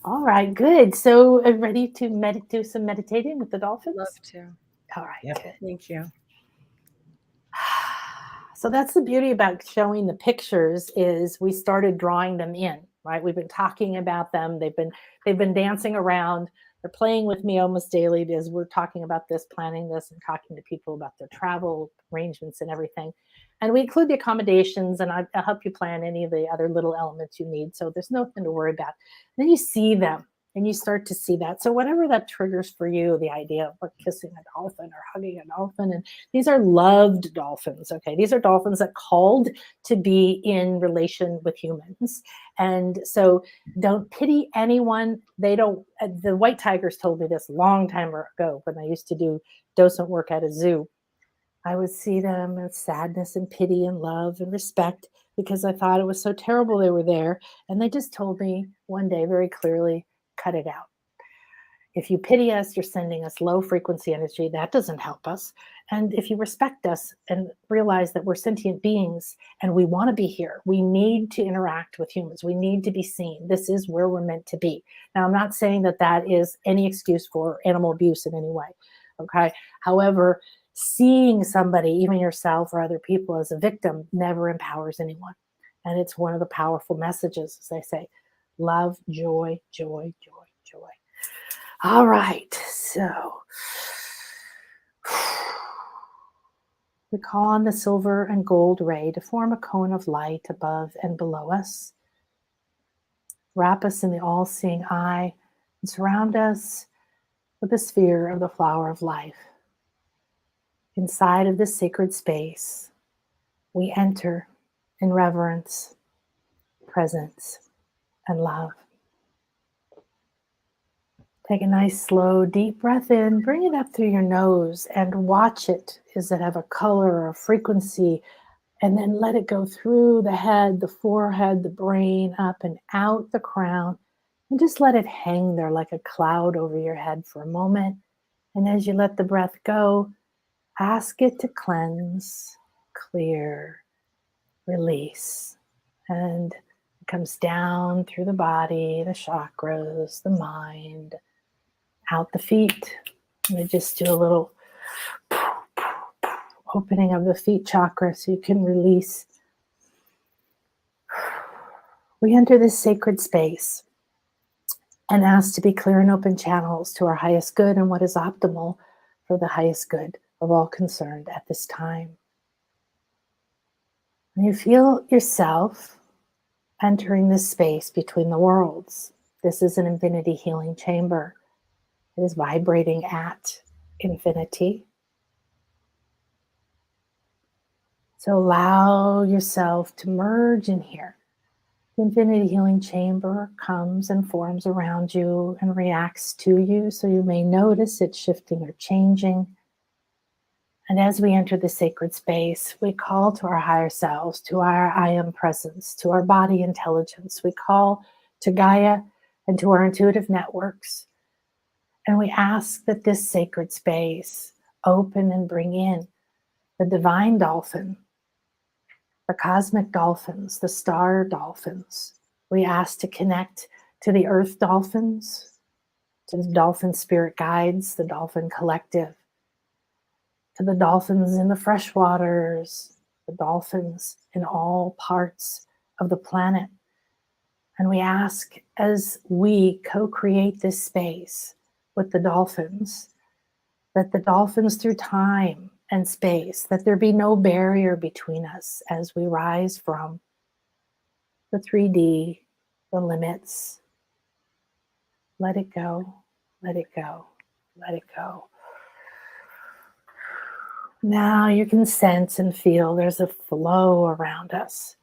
All right, good. So ready to do some meditating with the dolphins? Love to. All right, good. Thank you. So that's the beauty about showing the pictures is we started drawing them in, right? We've been talking about them. They've been dancing around. They're playing with me almost daily as we're talking about this, planning this, and talking to people about their travel arrangements and everything. And we include the accommodations, and I'll help you plan any of the other little elements you need. So there's nothing to worry about. And then you see them, and you start to see that. So whatever that triggers for you, the idea of like kissing a dolphin or hugging a dolphin, and these are loved dolphins, okay? These are dolphins that called to be in relation with humans. And so don't pity anyone. They don't, the white tigers told me this a long time ago when I used to do docent work at a zoo. I would see them with sadness and pity and love and respect because I thought it was so terrible they were there. And they just told me one day very clearly, cut it out. If you pity us, you're sending us low frequency energy. That doesn't help us. And if you respect us and realize that we're sentient beings and we want to be here, we need to interact with humans. We need to be seen. This is where we're meant to be. Now, I'm not saying that that is any excuse for animal abuse in any way. Okay. However, seeing somebody, even yourself or other people, as a victim never empowers anyone. And it's one of the powerful messages, as I say, love, joy, joy, joy, joy. All right, so we call on the silver and gold ray to form a cone of light above and below us. Wrap us in the all-seeing eye and surround us with the sphere of the flower of life. Inside of this sacred space, we enter in reverence, presence, and love. Take a nice, slow, deep breath in. Bring it up through your nose and watch it. Does it have a color or a frequency? And then let it go through the head, the forehead, the brain, up and out the crown. And just let it hang there like a cloud over your head for a moment. And as you let the breath go, ask it to cleanse, clear, release. And it comes down through the body, the chakras, the mind, out the feet. And just do a little opening of the feet chakra so you can release. We enter this sacred space and ask to be clear and open channels to our highest good and what is optimal for the highest good of all concerned at this time. And you feel yourself entering this space between the worlds. This is an infinity healing chamber. It is vibrating at infinity. So allow yourself to merge in here. The infinity healing chamber comes and forms around you and reacts to you, so you may notice it shifting or changing. And as we enter the sacred space, we call to our higher selves, to our I am presence, to our body intelligence. We call to Gaia and to our intuitive networks. And we ask that this sacred space open and bring in the divine dolphin, the cosmic dolphins, the star dolphins. We ask to connect to the earth dolphins, to the dolphin spirit guides, the dolphin collective, to the dolphins in the fresh waters, the dolphins in all parts of the planet. And we ask, as we co-create this space with the dolphins, that the dolphins through time and space, that there be no barrier between us as we rise from the 3D, the limits. Let it go, let it go, let it go. Now you can sense and feel there's a flow around us.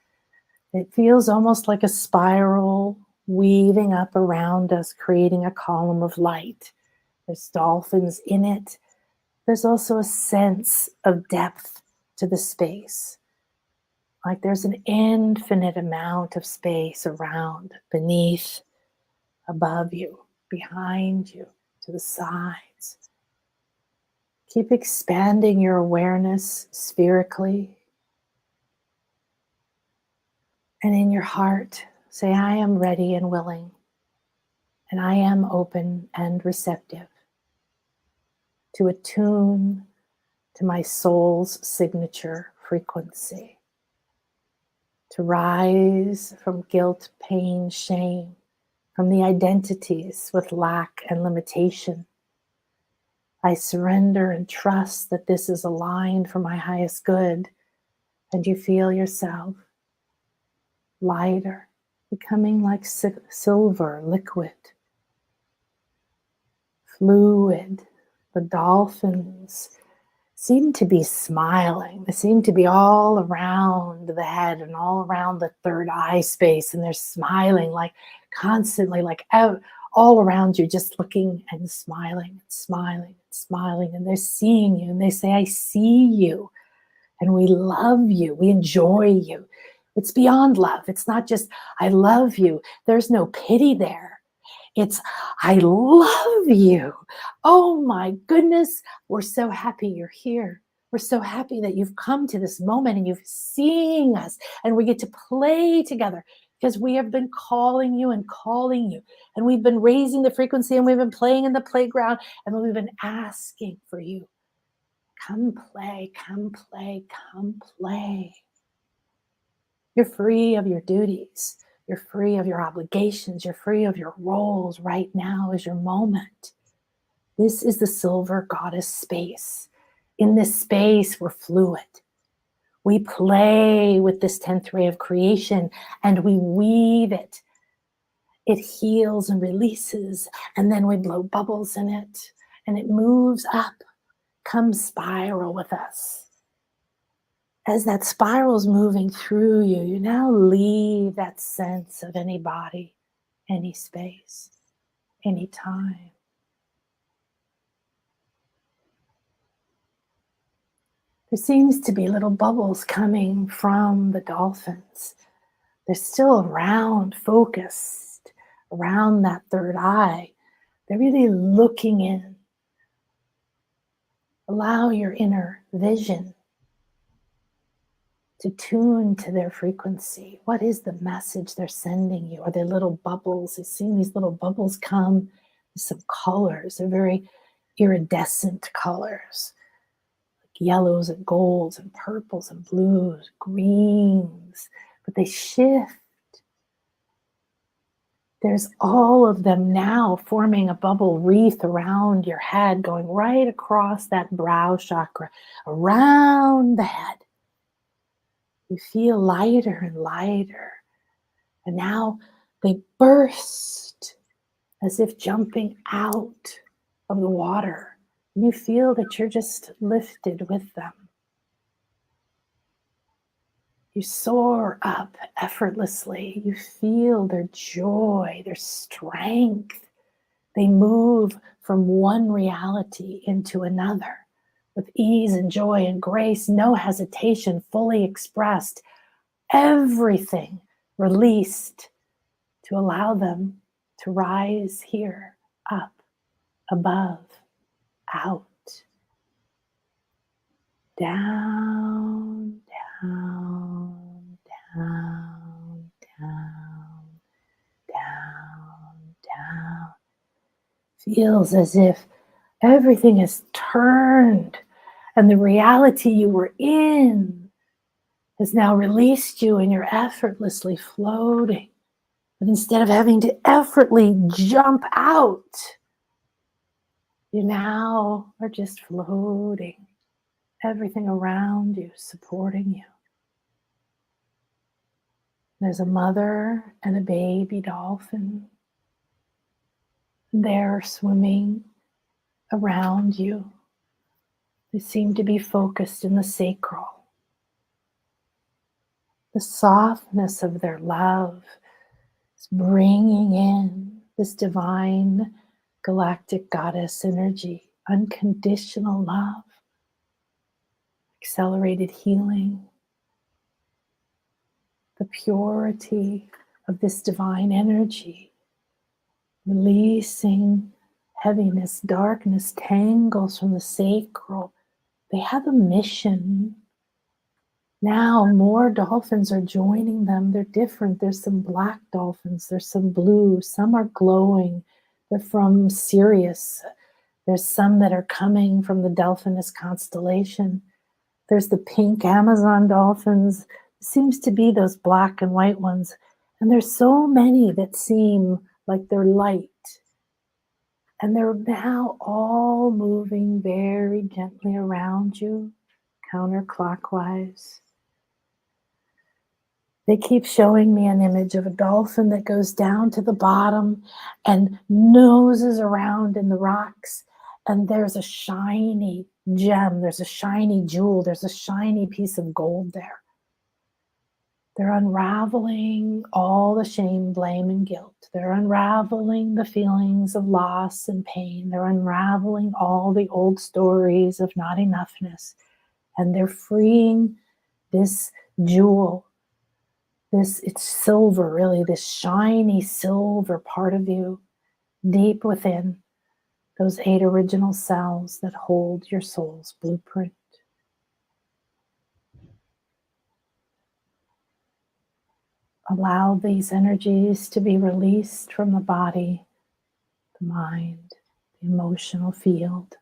It feels almost like a spiral weaving up around us, creating a column of light. There's dolphins in it. There's also a sense of depth to the space. Like there's an infinite amount of space around, beneath, above you, behind you, to the sides. Keep expanding your awareness spherically. And in your heart, say, I am ready and willing. And I am open and receptive to attune to my soul's signature frequency, to rise from guilt, pain, shame, from the identities with lack and limitation. I surrender and trust that this is aligned for my highest good, and you feel yourself lighter, becoming like silver, liquid, fluid. The dolphins seem to be smiling. They seem to be all around the head and all around the third eye space. And they're smiling like constantly, like all around you, just looking and smiling and smiling and smiling. And they're seeing you and they say, I see you. And we love you. We enjoy you. It's beyond love. It's not just, I love you. There's no pity there. It's, I love you. Oh my goodness. We're so happy you're here. We're so happy that you've come to this moment and you've seen us and we get to play together because we have been calling you and calling you. And we've been raising the frequency and we've been playing in the playground and we've been asking for you. Come play, come play, come play. You're free of your duties. You're free of your obligations. You're free of your roles. Right now is your moment. This is the silver goddess space. In this space, we're fluid. We play with this 10th ray of creation and we weave it. It heals and releases, and then we blow bubbles in it, and it moves up, comes spiral with us. As that spiral's moving through you, you now leave that sense of any body, any space, any time. There seems to be little bubbles coming from the dolphins. They're still around, focused around that third eye. They're really looking in. Allow your inner vision to tune to their frequency. What is the message they're sending you? Are there little bubbles? You've seen these little bubbles come with some colors. They're very iridescent colors. Yellows and golds and purples and blues, greens, but they shift. There's all of them now forming a bubble wreath around your head, going right across that brow chakra, around the head. You feel lighter and lighter. And now they burst as if jumping out of the water. And you feel that you're just lifted with them. You soar up effortlessly. You feel their joy, their strength. They move from one reality into another with ease and joy and grace, no hesitation, fully expressed. Everything released to allow them to rise here, up, above, out, down, down, down, down, down, down. Feels as if everything is turned and the reality you were in has now released you and you're effortlessly floating. But instead of having to effortlessly jump out, you now are just floating. Everything around you supporting you. There's a mother and a baby dolphin. They're swimming around you. They seem to be focused in the sacral. The softness of their love is bringing in this divine galactic goddess energy, unconditional love, accelerated healing, the purity of this divine energy, releasing heaviness, darkness, tangles from the sacral. They have a mission. Now more dolphins are joining them. They're different. There's some black dolphins. There's some blue. Some are glowing. They're from Sirius. There's some that are coming from the Delphinus constellation. There's the pink Amazon dolphins. It seems to be those black and white ones. And there's so many that seem like they're light. And they're now all moving very gently around you, counterclockwise. They keep showing me an image of a dolphin that goes down to the bottom and noses around in the rocks. And there's a shiny gem, there's a shiny jewel, there's a shiny piece of gold there. They're unraveling all the shame, blame, and guilt. They're unraveling the feelings of loss and pain. They're unraveling all the old stories of not enoughness. And they're freeing this jewel. It's silver, really, this shiny silver part of you deep within those 8 original cells that hold your soul's blueprint. Allow these energies to be released from the body, the mind, the emotional field.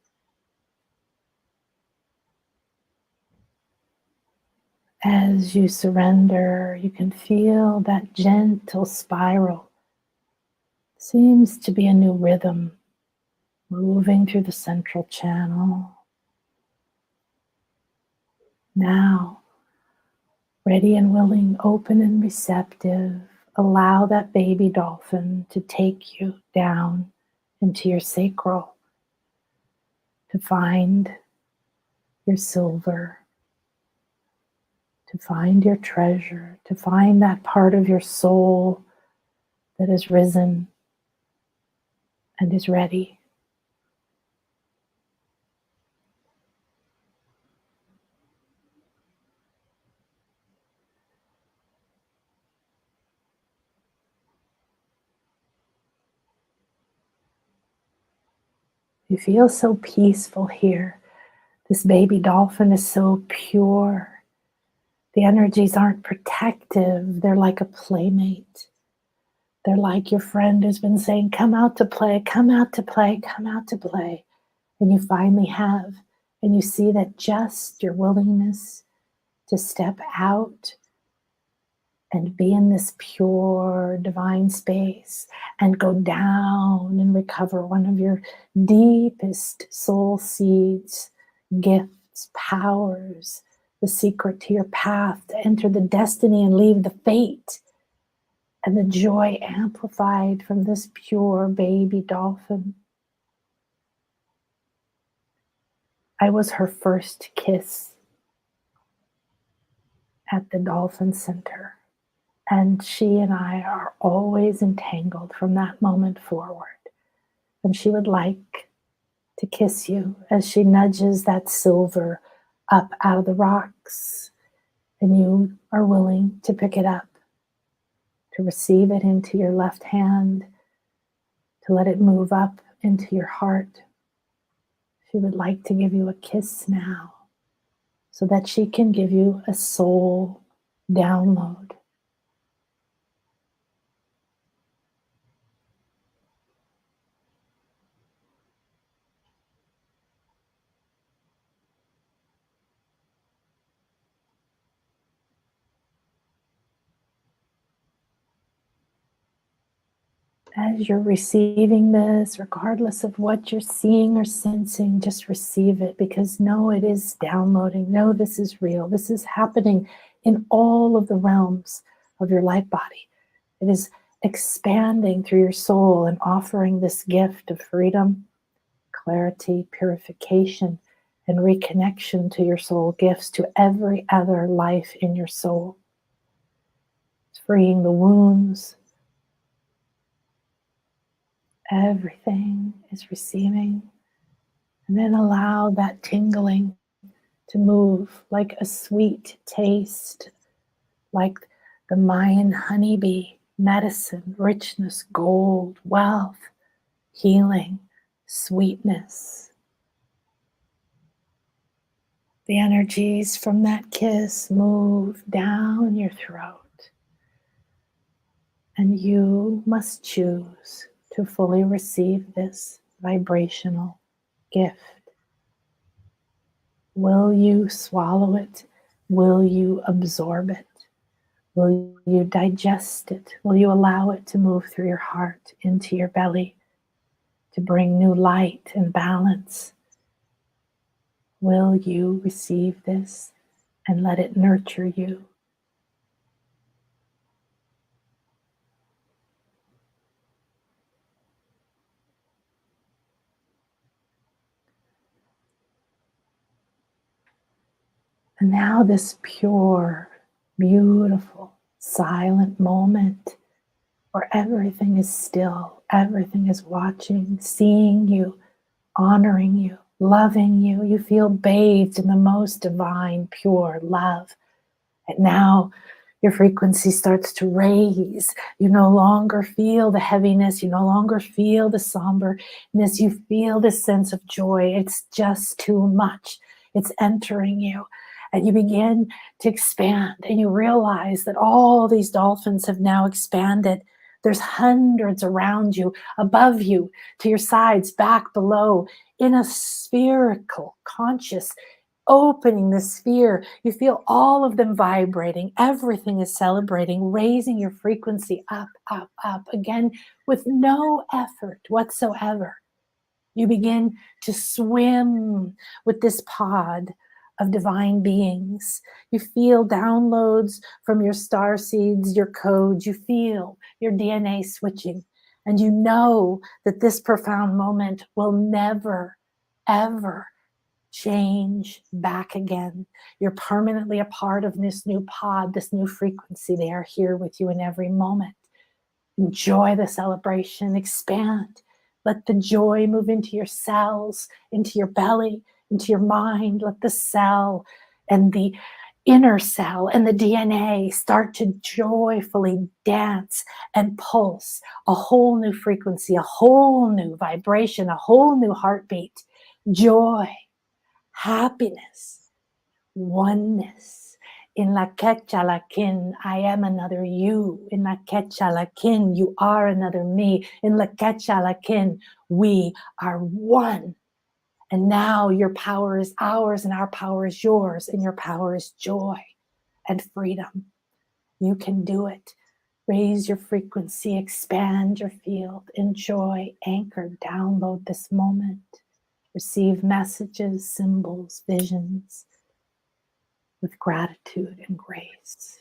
As you surrender, you can feel that gentle spiral. Seems to be a new rhythm moving through the central channel. Now, ready and willing, open and receptive, allow that baby dolphin to take you down into your sacral to find your silver, to find your treasure, to find that part of your soul that has risen and is ready. You feel so peaceful here. This baby dolphin is so pure. The energies aren't protective. They're like a playmate. They're like your friend who's been saying, come out to play, come out to play, come out to play. And you finally have. And you see that just your willingness to step out and be in this pure divine space and go down and recover one of your deepest soul seeds, gifts, powers, the secret to your path to enter the destiny and leave the fate, and the joy amplified from this pure baby dolphin. I was her first kiss at the Dolphin Center. And she and I are always entangled from that moment forward. And she would like to kiss you as she nudges that silver up out of the rocks. And you are willing to pick it up, to receive it into your left hand, to let it move up into your heart. She would like to give you a kiss now so that she can give you a soul download. As you're receiving this, regardless of what you're seeing or sensing, just receive it, because know it is downloading. Know this is real. This is happening in all of the realms of your light body. It is expanding through your soul and offering this gift of freedom, clarity, purification, and reconnection to your soul gifts to every other life in your soul. It's freeing the wounds. Everything is receiving. And then allow that tingling to move like a sweet taste, like the Mayan honeybee, medicine, richness, gold, wealth, healing, sweetness. The energies from that kiss move down your throat. And you must choose to fully receive this vibrational gift. Will you swallow it? Will you absorb it? Will you digest it? Will you allow it to move through your heart into your belly to bring new light and balance? Will you receive this and let it nurture you? And now this pure, beautiful, silent moment where everything is still, everything is watching, seeing you, honoring you, loving you. You feel bathed in the most divine, pure love. And now your frequency starts to raise. You no longer feel the heaviness. You no longer feel the somberness. You feel this sense of joy. It's just too much. It's entering you. And you begin to expand. And you realize that all these dolphins have now expanded. There's hundreds around you, above you, to your sides, back, below, in a spherical, conscious opening the sphere. You feel all of them vibrating. Everything is celebrating, raising your frequency up, up, up, again, with no effort whatsoever. You begin to swim with this pod of divine beings. You feel downloads from your star seeds, your codes. You feel your DNA switching. And you know that this profound moment will never, ever change back again. You're permanently a part of this new pod, this new frequency. They are here with you in every moment. Enjoy the celebration, expand. Let the joy move into your cells, into your belly, into your mind. Let the cell and the inner cell and the DNA start to joyfully dance and pulse a whole new frequency, a whole new vibration, a whole new heartbeat. Joy, happiness, oneness. In la Quechalakin, I am another you. In la Quechalakin, you are another me. In la Quechalakin, we are one. And now your power is ours and our power is yours, and your power is joy and freedom. You can do it. Raise your frequency, expand your field, enjoy, anchor, download this moment. Receive messages, symbols, visions with gratitude and grace.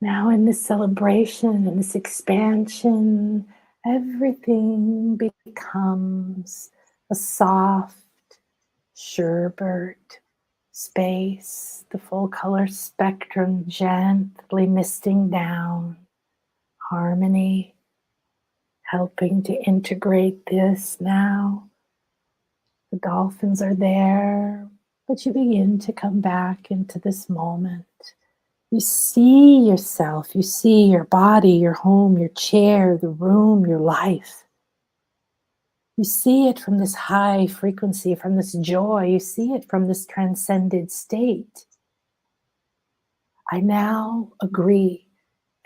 Now in this celebration and this expansion, everything becomes a soft sherbet space, the full color spectrum gently misting down, harmony, helping to integrate this now. The dolphins are there, but you begin to come back into this moment. You see yourself, you see your body, your home, your chair, the room, your life. You see it from this high frequency, from this joy. You see it from this transcended state. I now agree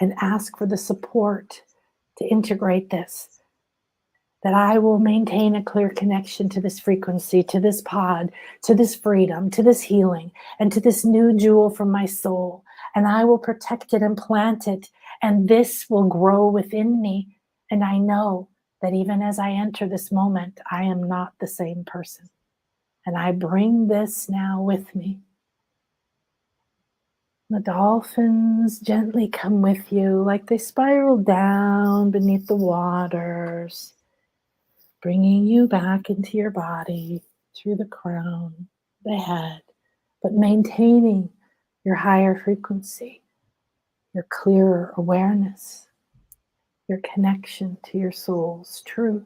and ask for the support to integrate this, that I will maintain a clear connection to this frequency, to this pod, to this freedom, to this healing, and to this new jewel from my soul. And I will protect it and plant it, and this will grow within me. And I know that even as I enter this moment, I am not the same person. And I bring this now with me. The dolphins gently come with you like they spiral down beneath the waters, bringing you back into your body through the crown, the head, but maintaining your higher frequency, your clearer awareness, your connection to your soul's truth,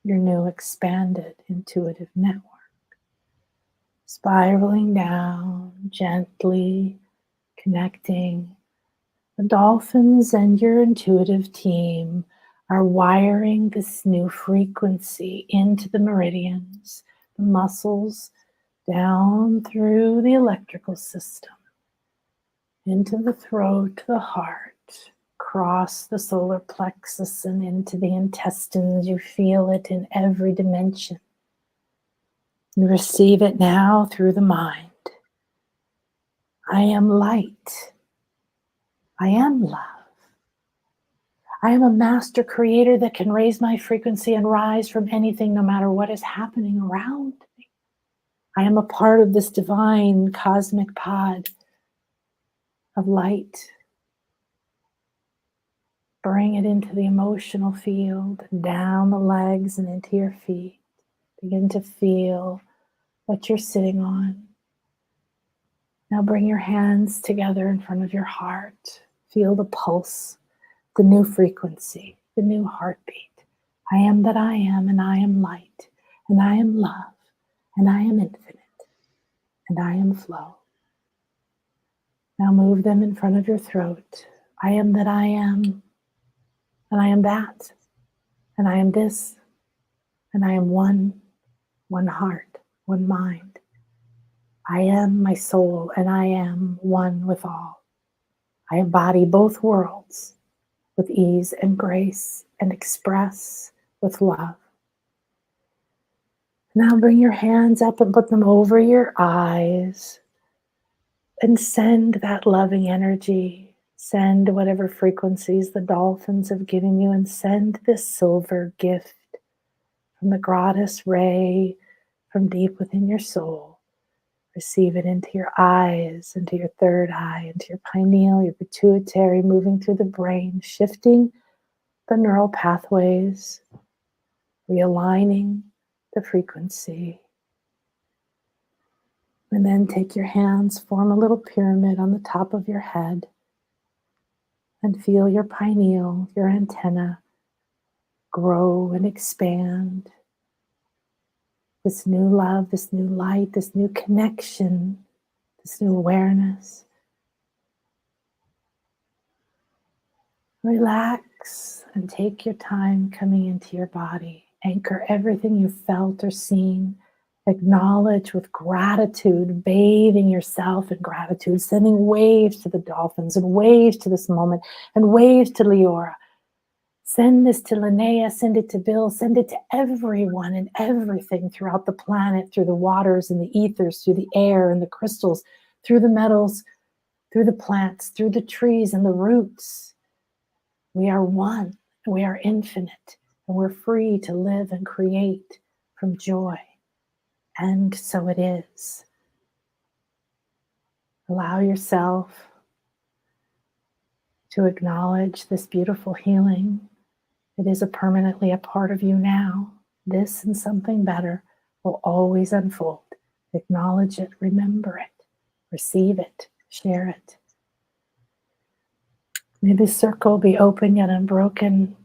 your new expanded intuitive network. Spiraling down, gently connecting. The dolphins and your intuitive team are wiring this new frequency into the meridians, the muscles, down through the electrical system, into the throat, the heart, across the solar plexus and into the intestines. You feel it in every dimension. You receive it now through the mind. I am light. I am love. I am a master creator that can raise my frequency and rise from anything, no matter what is happening around me. I am a part of this divine cosmic pod of light. Bring it into the emotional field, down the legs and into your feet. Begin to feel what you're sitting on. Now bring your hands together in front of your heart. Feel the pulse, the new frequency, the new heartbeat. I am that I am, and I am light, and I am love, and I am infinite, and I am flow. Now move them in front of your throat. I am that I am, and I am that, and I am this, And I am one heart, one mind. I am my soul, and I am one with all. I embody both worlds with ease and grace and express with love. Now bring your hands up and put them over your eyes and send that loving energy. Send whatever frequencies the dolphins have given you, and send this silver gift from the goddess Ray from deep within your soul. Receive it into your eyes, into your third eye, into your pineal, your pituitary, moving through the brain, shifting the neural pathways, realigning the frequency. And then take your hands, form a little pyramid on the top of your head, and feel your pineal, your antenna, grow and expand. This new love, this new light, this new connection, this new awareness. Relax and take your time coming into your body. Anchor everything you felt or seen. Acknowledge with gratitude, bathing yourself in gratitude, sending waves to the dolphins and waves to this moment and waves to Liora. Send this to Linnea, send it to Bill, send it to everyone and everything throughout the planet, through the waters and the ethers, through the air and the crystals, through the metals, through the plants, through the trees and the roots. We are one, we are infinite, and we're free to live and create from joy. And so it is. Allow yourself to acknowledge this beautiful healing. It is permanently a part of you now. This and something better will always unfold. Acknowledge it, remember it, receive it, share it. May this circle be open yet unbroken,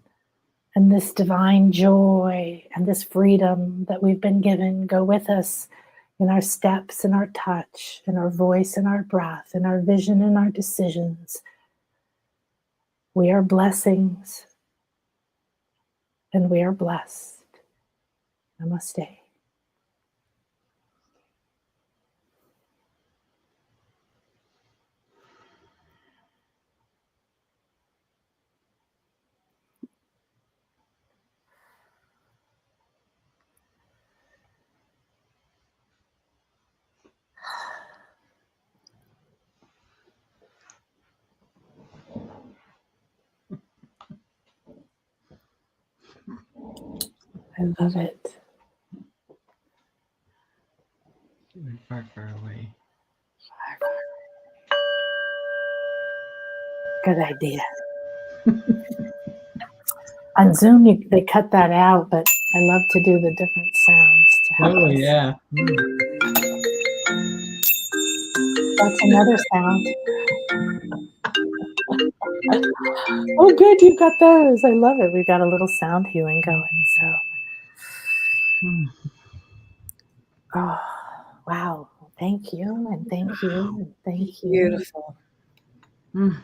and this divine joy and this freedom that we've been given go with us in our steps, in our touch, in our voice, in our breath, in our vision, in our decisions. We are blessings, and we are blessed. Namaste. I love it. Far, far away. Good idea. On Zoom, they cut that out, but I love to do the different sounds to help us. Yeah. That's another sound. Oh, good, you've got those. I love it. We've got a little sound healing going. So, oh, wow. Thank you, and thank you, and thank you. Beautiful. Mm.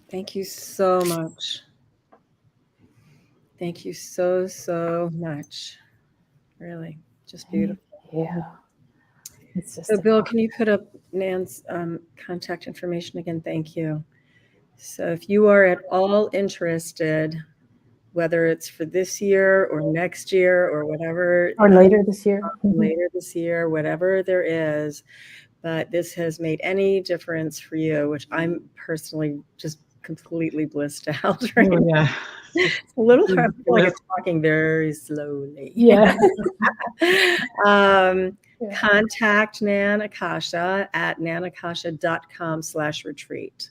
Thank you so much. Thank you so much. Really, just beautiful. Yeah. It's just So, Bill, can you put up Nan's contact information again? Thank you. So, if you are at all interested, whether it's for this year or next year or whatever, or later this year. later this year, whatever there is, but this has made any difference for you, which I'm personally just completely blissed out right Oh, now. yeah. It's a little hard. I feel like I'm talking very slowly. Yeah. Contact Nan Akasha at nanakasha.com/retreat.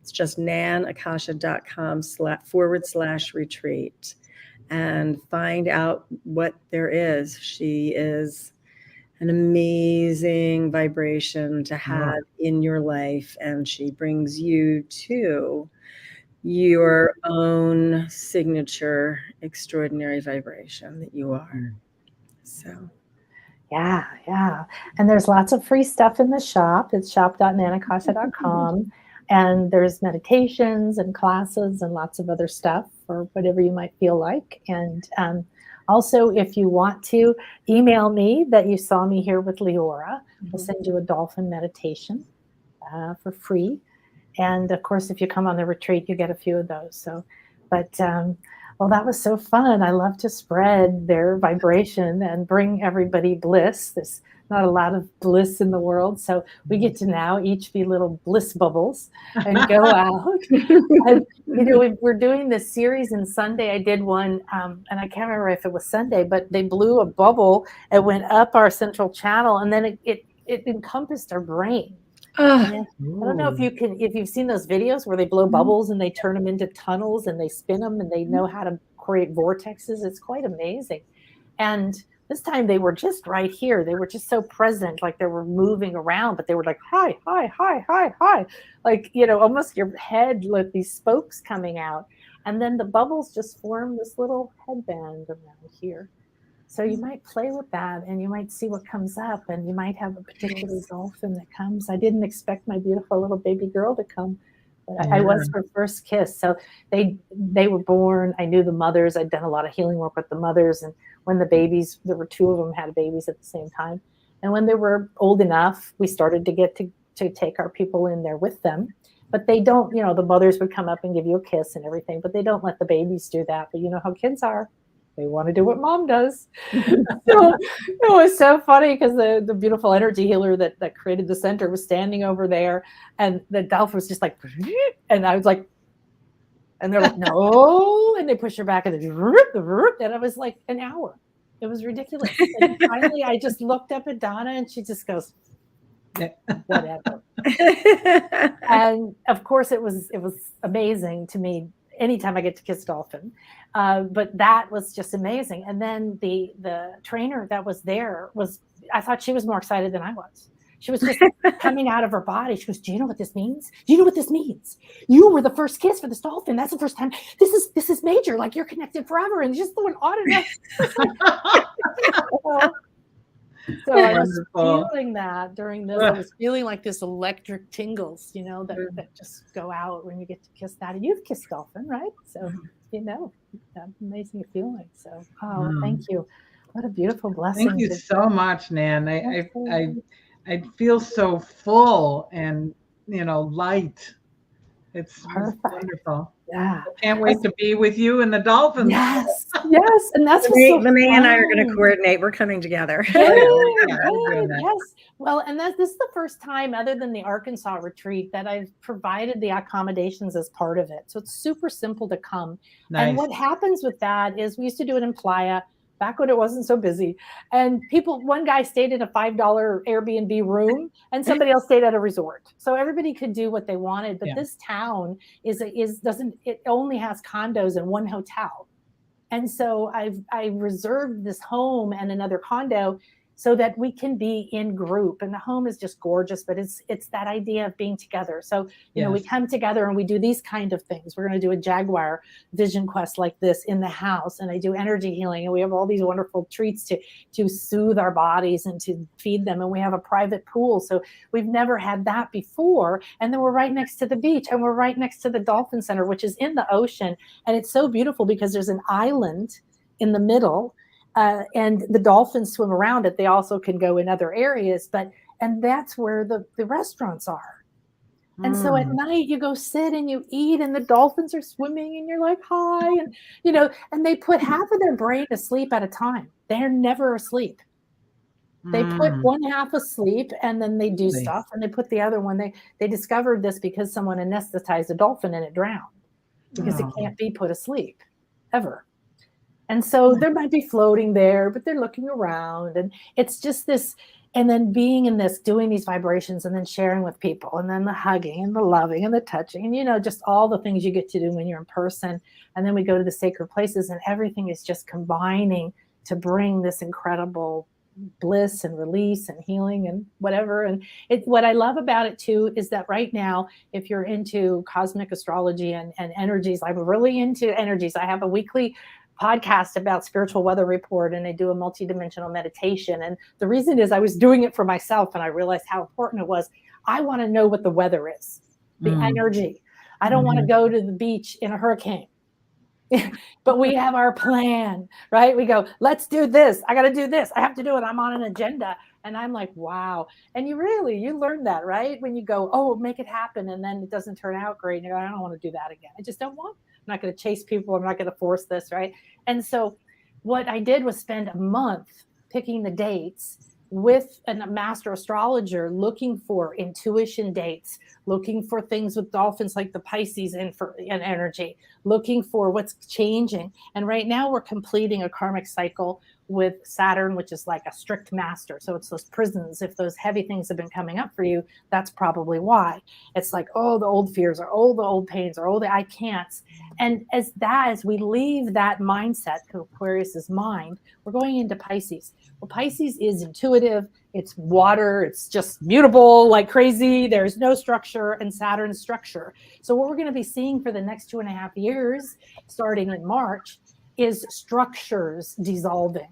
It's just nanakasha.com/retreat, and find out what there is. She is an amazing vibration to have in your life, and she brings you to your own signature extraordinary vibration that you are. So Yeah, yeah. And there's lots of free stuff in the shop. It's shop.nanakasha.com. And there's meditations and classes and lots of other stuff for whatever you might feel like. And also, if you want to email me that you saw me here with Liora, I'll send you a dolphin meditation for free. And of course, if you come on the retreat, you get a few of those. So, but well, that was so fun. I love to spread their vibration and bring everybody bliss. There's not a lot of bliss in the world. So we get to now each be little bliss bubbles and go out. And, we're doing this series, and Sunday I did one, and I can't remember if it was Sunday, but they blew a bubble. It went up our central channel, and then it encompassed our brain. I don't know if you've seen those videos where they blow bubbles and they turn them into tunnels and they spin them and they know how to create vortexes. It's quite amazing. And this time they were just right here. They were just so present, like they were moving around, but they were like, hi, hi, hi, hi, hi. Like, almost your head with these spokes coming out. And then the bubbles just form this little headband around here. So you might play with that and you might see what comes up, and you might have a particular dolphin that comes. I didn't expect my beautiful little baby girl to come, but I was her first kiss. So they were born. I knew the mothers. I'd done a lot of healing work with the mothers. And when the babies, there were 2 of them had babies at the same time. And when they were old enough, we started to get to take our people in there with them. But they don't, the mothers would come up and give you a kiss and everything, but they don't let the babies do that. But you know how kids are. They want to do what mom does. So it was so funny because the beautiful energy healer that created the center was standing over there, and the dolphin was just like, and I was like, and they're like, no, and they push her back, and and it was like an hour. It was ridiculous. And finally, I just looked up at Donna, and she just goes, whatever. And of course, it was amazing to me. Anytime I get to kiss dolphin. But that was just amazing. And then the trainer that was there I thought she was more excited than I was. She was just coming out of her body. She goes, do you know what this means? Do you know what this means? You were the first kiss for this dolphin. That's the first time. This is major. Like, you're connected forever. And just went on and on. So I was feeling that during this. I was feeling like this electric tingles, that just go out when you get to kiss that. And you've kissed dolphin, right? So, that amazing feeling. So, thank you. What a beautiful blessing. Thank you so much, Nan. I feel so full and, light. It's wonderful. Yeah. I can't wait to be with you and the dolphins. Yes. And that's Linnea and I are going to coordinate. We're coming together. Yes. Well, and this is the first time, other than the Arkansas retreat, that I've provided the accommodations as part of it. So it's super simple to come. Nice. And what happens with that is we used to do it in Playa back when it wasn't so busy. And one guy stayed in a $5 Airbnb room and somebody else stayed at a resort. So everybody could do what they wanted. But this town it only has condos and one hotel. And so I reserved this home and another condo so that we can be in group. And the home is just gorgeous, but it's that idea of being together. So, we come together and we do these kind of things. We're going to do a Jaguar vision quest like this in the house. And I do energy healing. And we have all these wonderful treats to soothe our bodies and to feed them. And we have a private pool. So we've never had that before. And then we're right next to the beach, and we're right next to the Dolphin Center, which is in the ocean. And it's so beautiful because there's an island in the middle. And the dolphins swim around it. They also can go in other areas, and that's where the restaurants are. And so at night you go sit and you eat, and the dolphins are swimming, and you're like, hi, and and they put half of their brain asleep at a time. They're never asleep. They put one half asleep, and then they do stuff, and they put the other one. They discovered this because someone anesthetized a dolphin and it drowned because it can't be put asleep ever. And so they might be floating there, but they're looking around, and it's just this, and then being in this, doing these vibrations, and then sharing with people, and then the hugging and the loving and the touching, and just all the things you get to do when you're in person. And then we go to the sacred places, and everything is just combining to bring this incredible bliss and release and healing and whatever. And what I love about it too is that right now, if you're into cosmic astrology and energies, I'm really into energies. I have a weekly podcast about spiritual weather report, and I do a multidimensional meditation. And the reason is I was doing it for myself, and I realized how important it was. I want to know what the weather is, the energy. I don't want to go to the beach in a hurricane. But we have our plan, right? We go, let's do this. I got to do this. I have to do it. I'm on an agenda. And I'm like, wow. And you learn that, right? When you go, oh, make it happen. And then it doesn't turn out great. And you go, I don't want to do that again. I just don't want. I'm not going to chase people. I'm not going to force this, right? And so what I did was spend a month picking the dates with a master astrologer, looking for intuition dates, looking for things with dolphins like the Pisces and energy, looking for what's changing. And right now we're completing a karmic cycle with Saturn, which is like a strict master. So it's those prisons. If those heavy things have been coming up for you, that's probably why. It's like, oh, the old fears, or oh, the old pains, or oh, the I can'ts. And as we leave that mindset, Aquarius's mind, we're going into Pisces. Well, Pisces is intuitive. It's water. It's just mutable like crazy. There's no structure, and Saturn's structure. So what we're going to be seeing for the next 2.5 years, starting in March, is structures dissolving.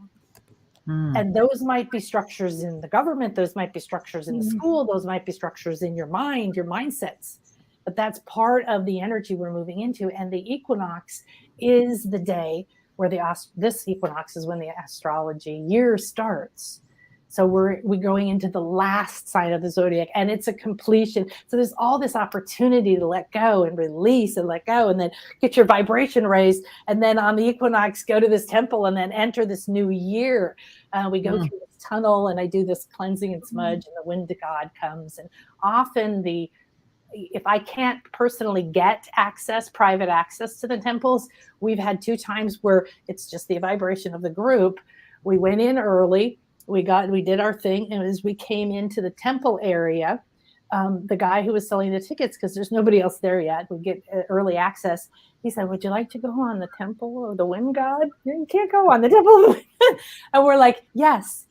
And those might be structures in the government. Those might be structures in the school. Those might be structures in your mind, your mindsets. But that's part of the energy we're moving into. And the equinox is the day where this equinox is when the astrology year starts. So we're going into the last sign of the zodiac, and it's a completion. So there's all this opportunity to let go and release and let go, and then get your vibration raised. And then on the equinox, go to this temple and then enter this new year. We go through this tunnel, and I do this cleansing and smudge, and the wind of God comes. And often if I can't personally get private access to the temples, we've had 2 times where it's just the vibration of the group. We went in early. We did our thing. And as we came into the temple area, the guy who was selling the tickets, because there's nobody else there yet, we get early access. He said, would you like to go on the temple of the wind god? You can't go on the temple of the wind. And we're like, yes,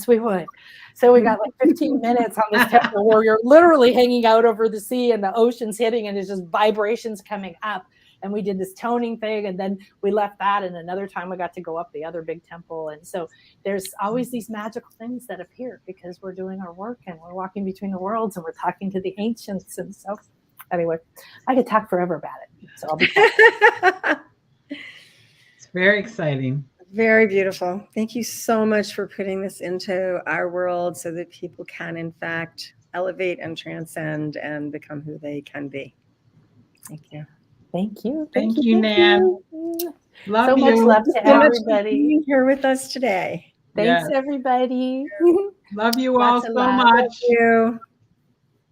we would. So we got like 15 minutes on this temple where you're literally hanging out over the sea and the ocean's hitting, and there's just vibrations coming up. And we did this toning thing, and then we left that. And another time we got to go up the other big temple. And so there's always these magical things that appear because we're doing our work, and we're walking between the worlds, and we're talking to the ancients. And so anyway, I could talk forever about it. So I'll be It's very exciting. Very beautiful. Thank you so much for putting this into our world so that people can, in fact, elevate and transcend and become who they can be. Thank you. Thank you. Thank you, Nan. Love so you. much love to everybody being here with us today. Thanks, everybody. Love you all so much. Thank you.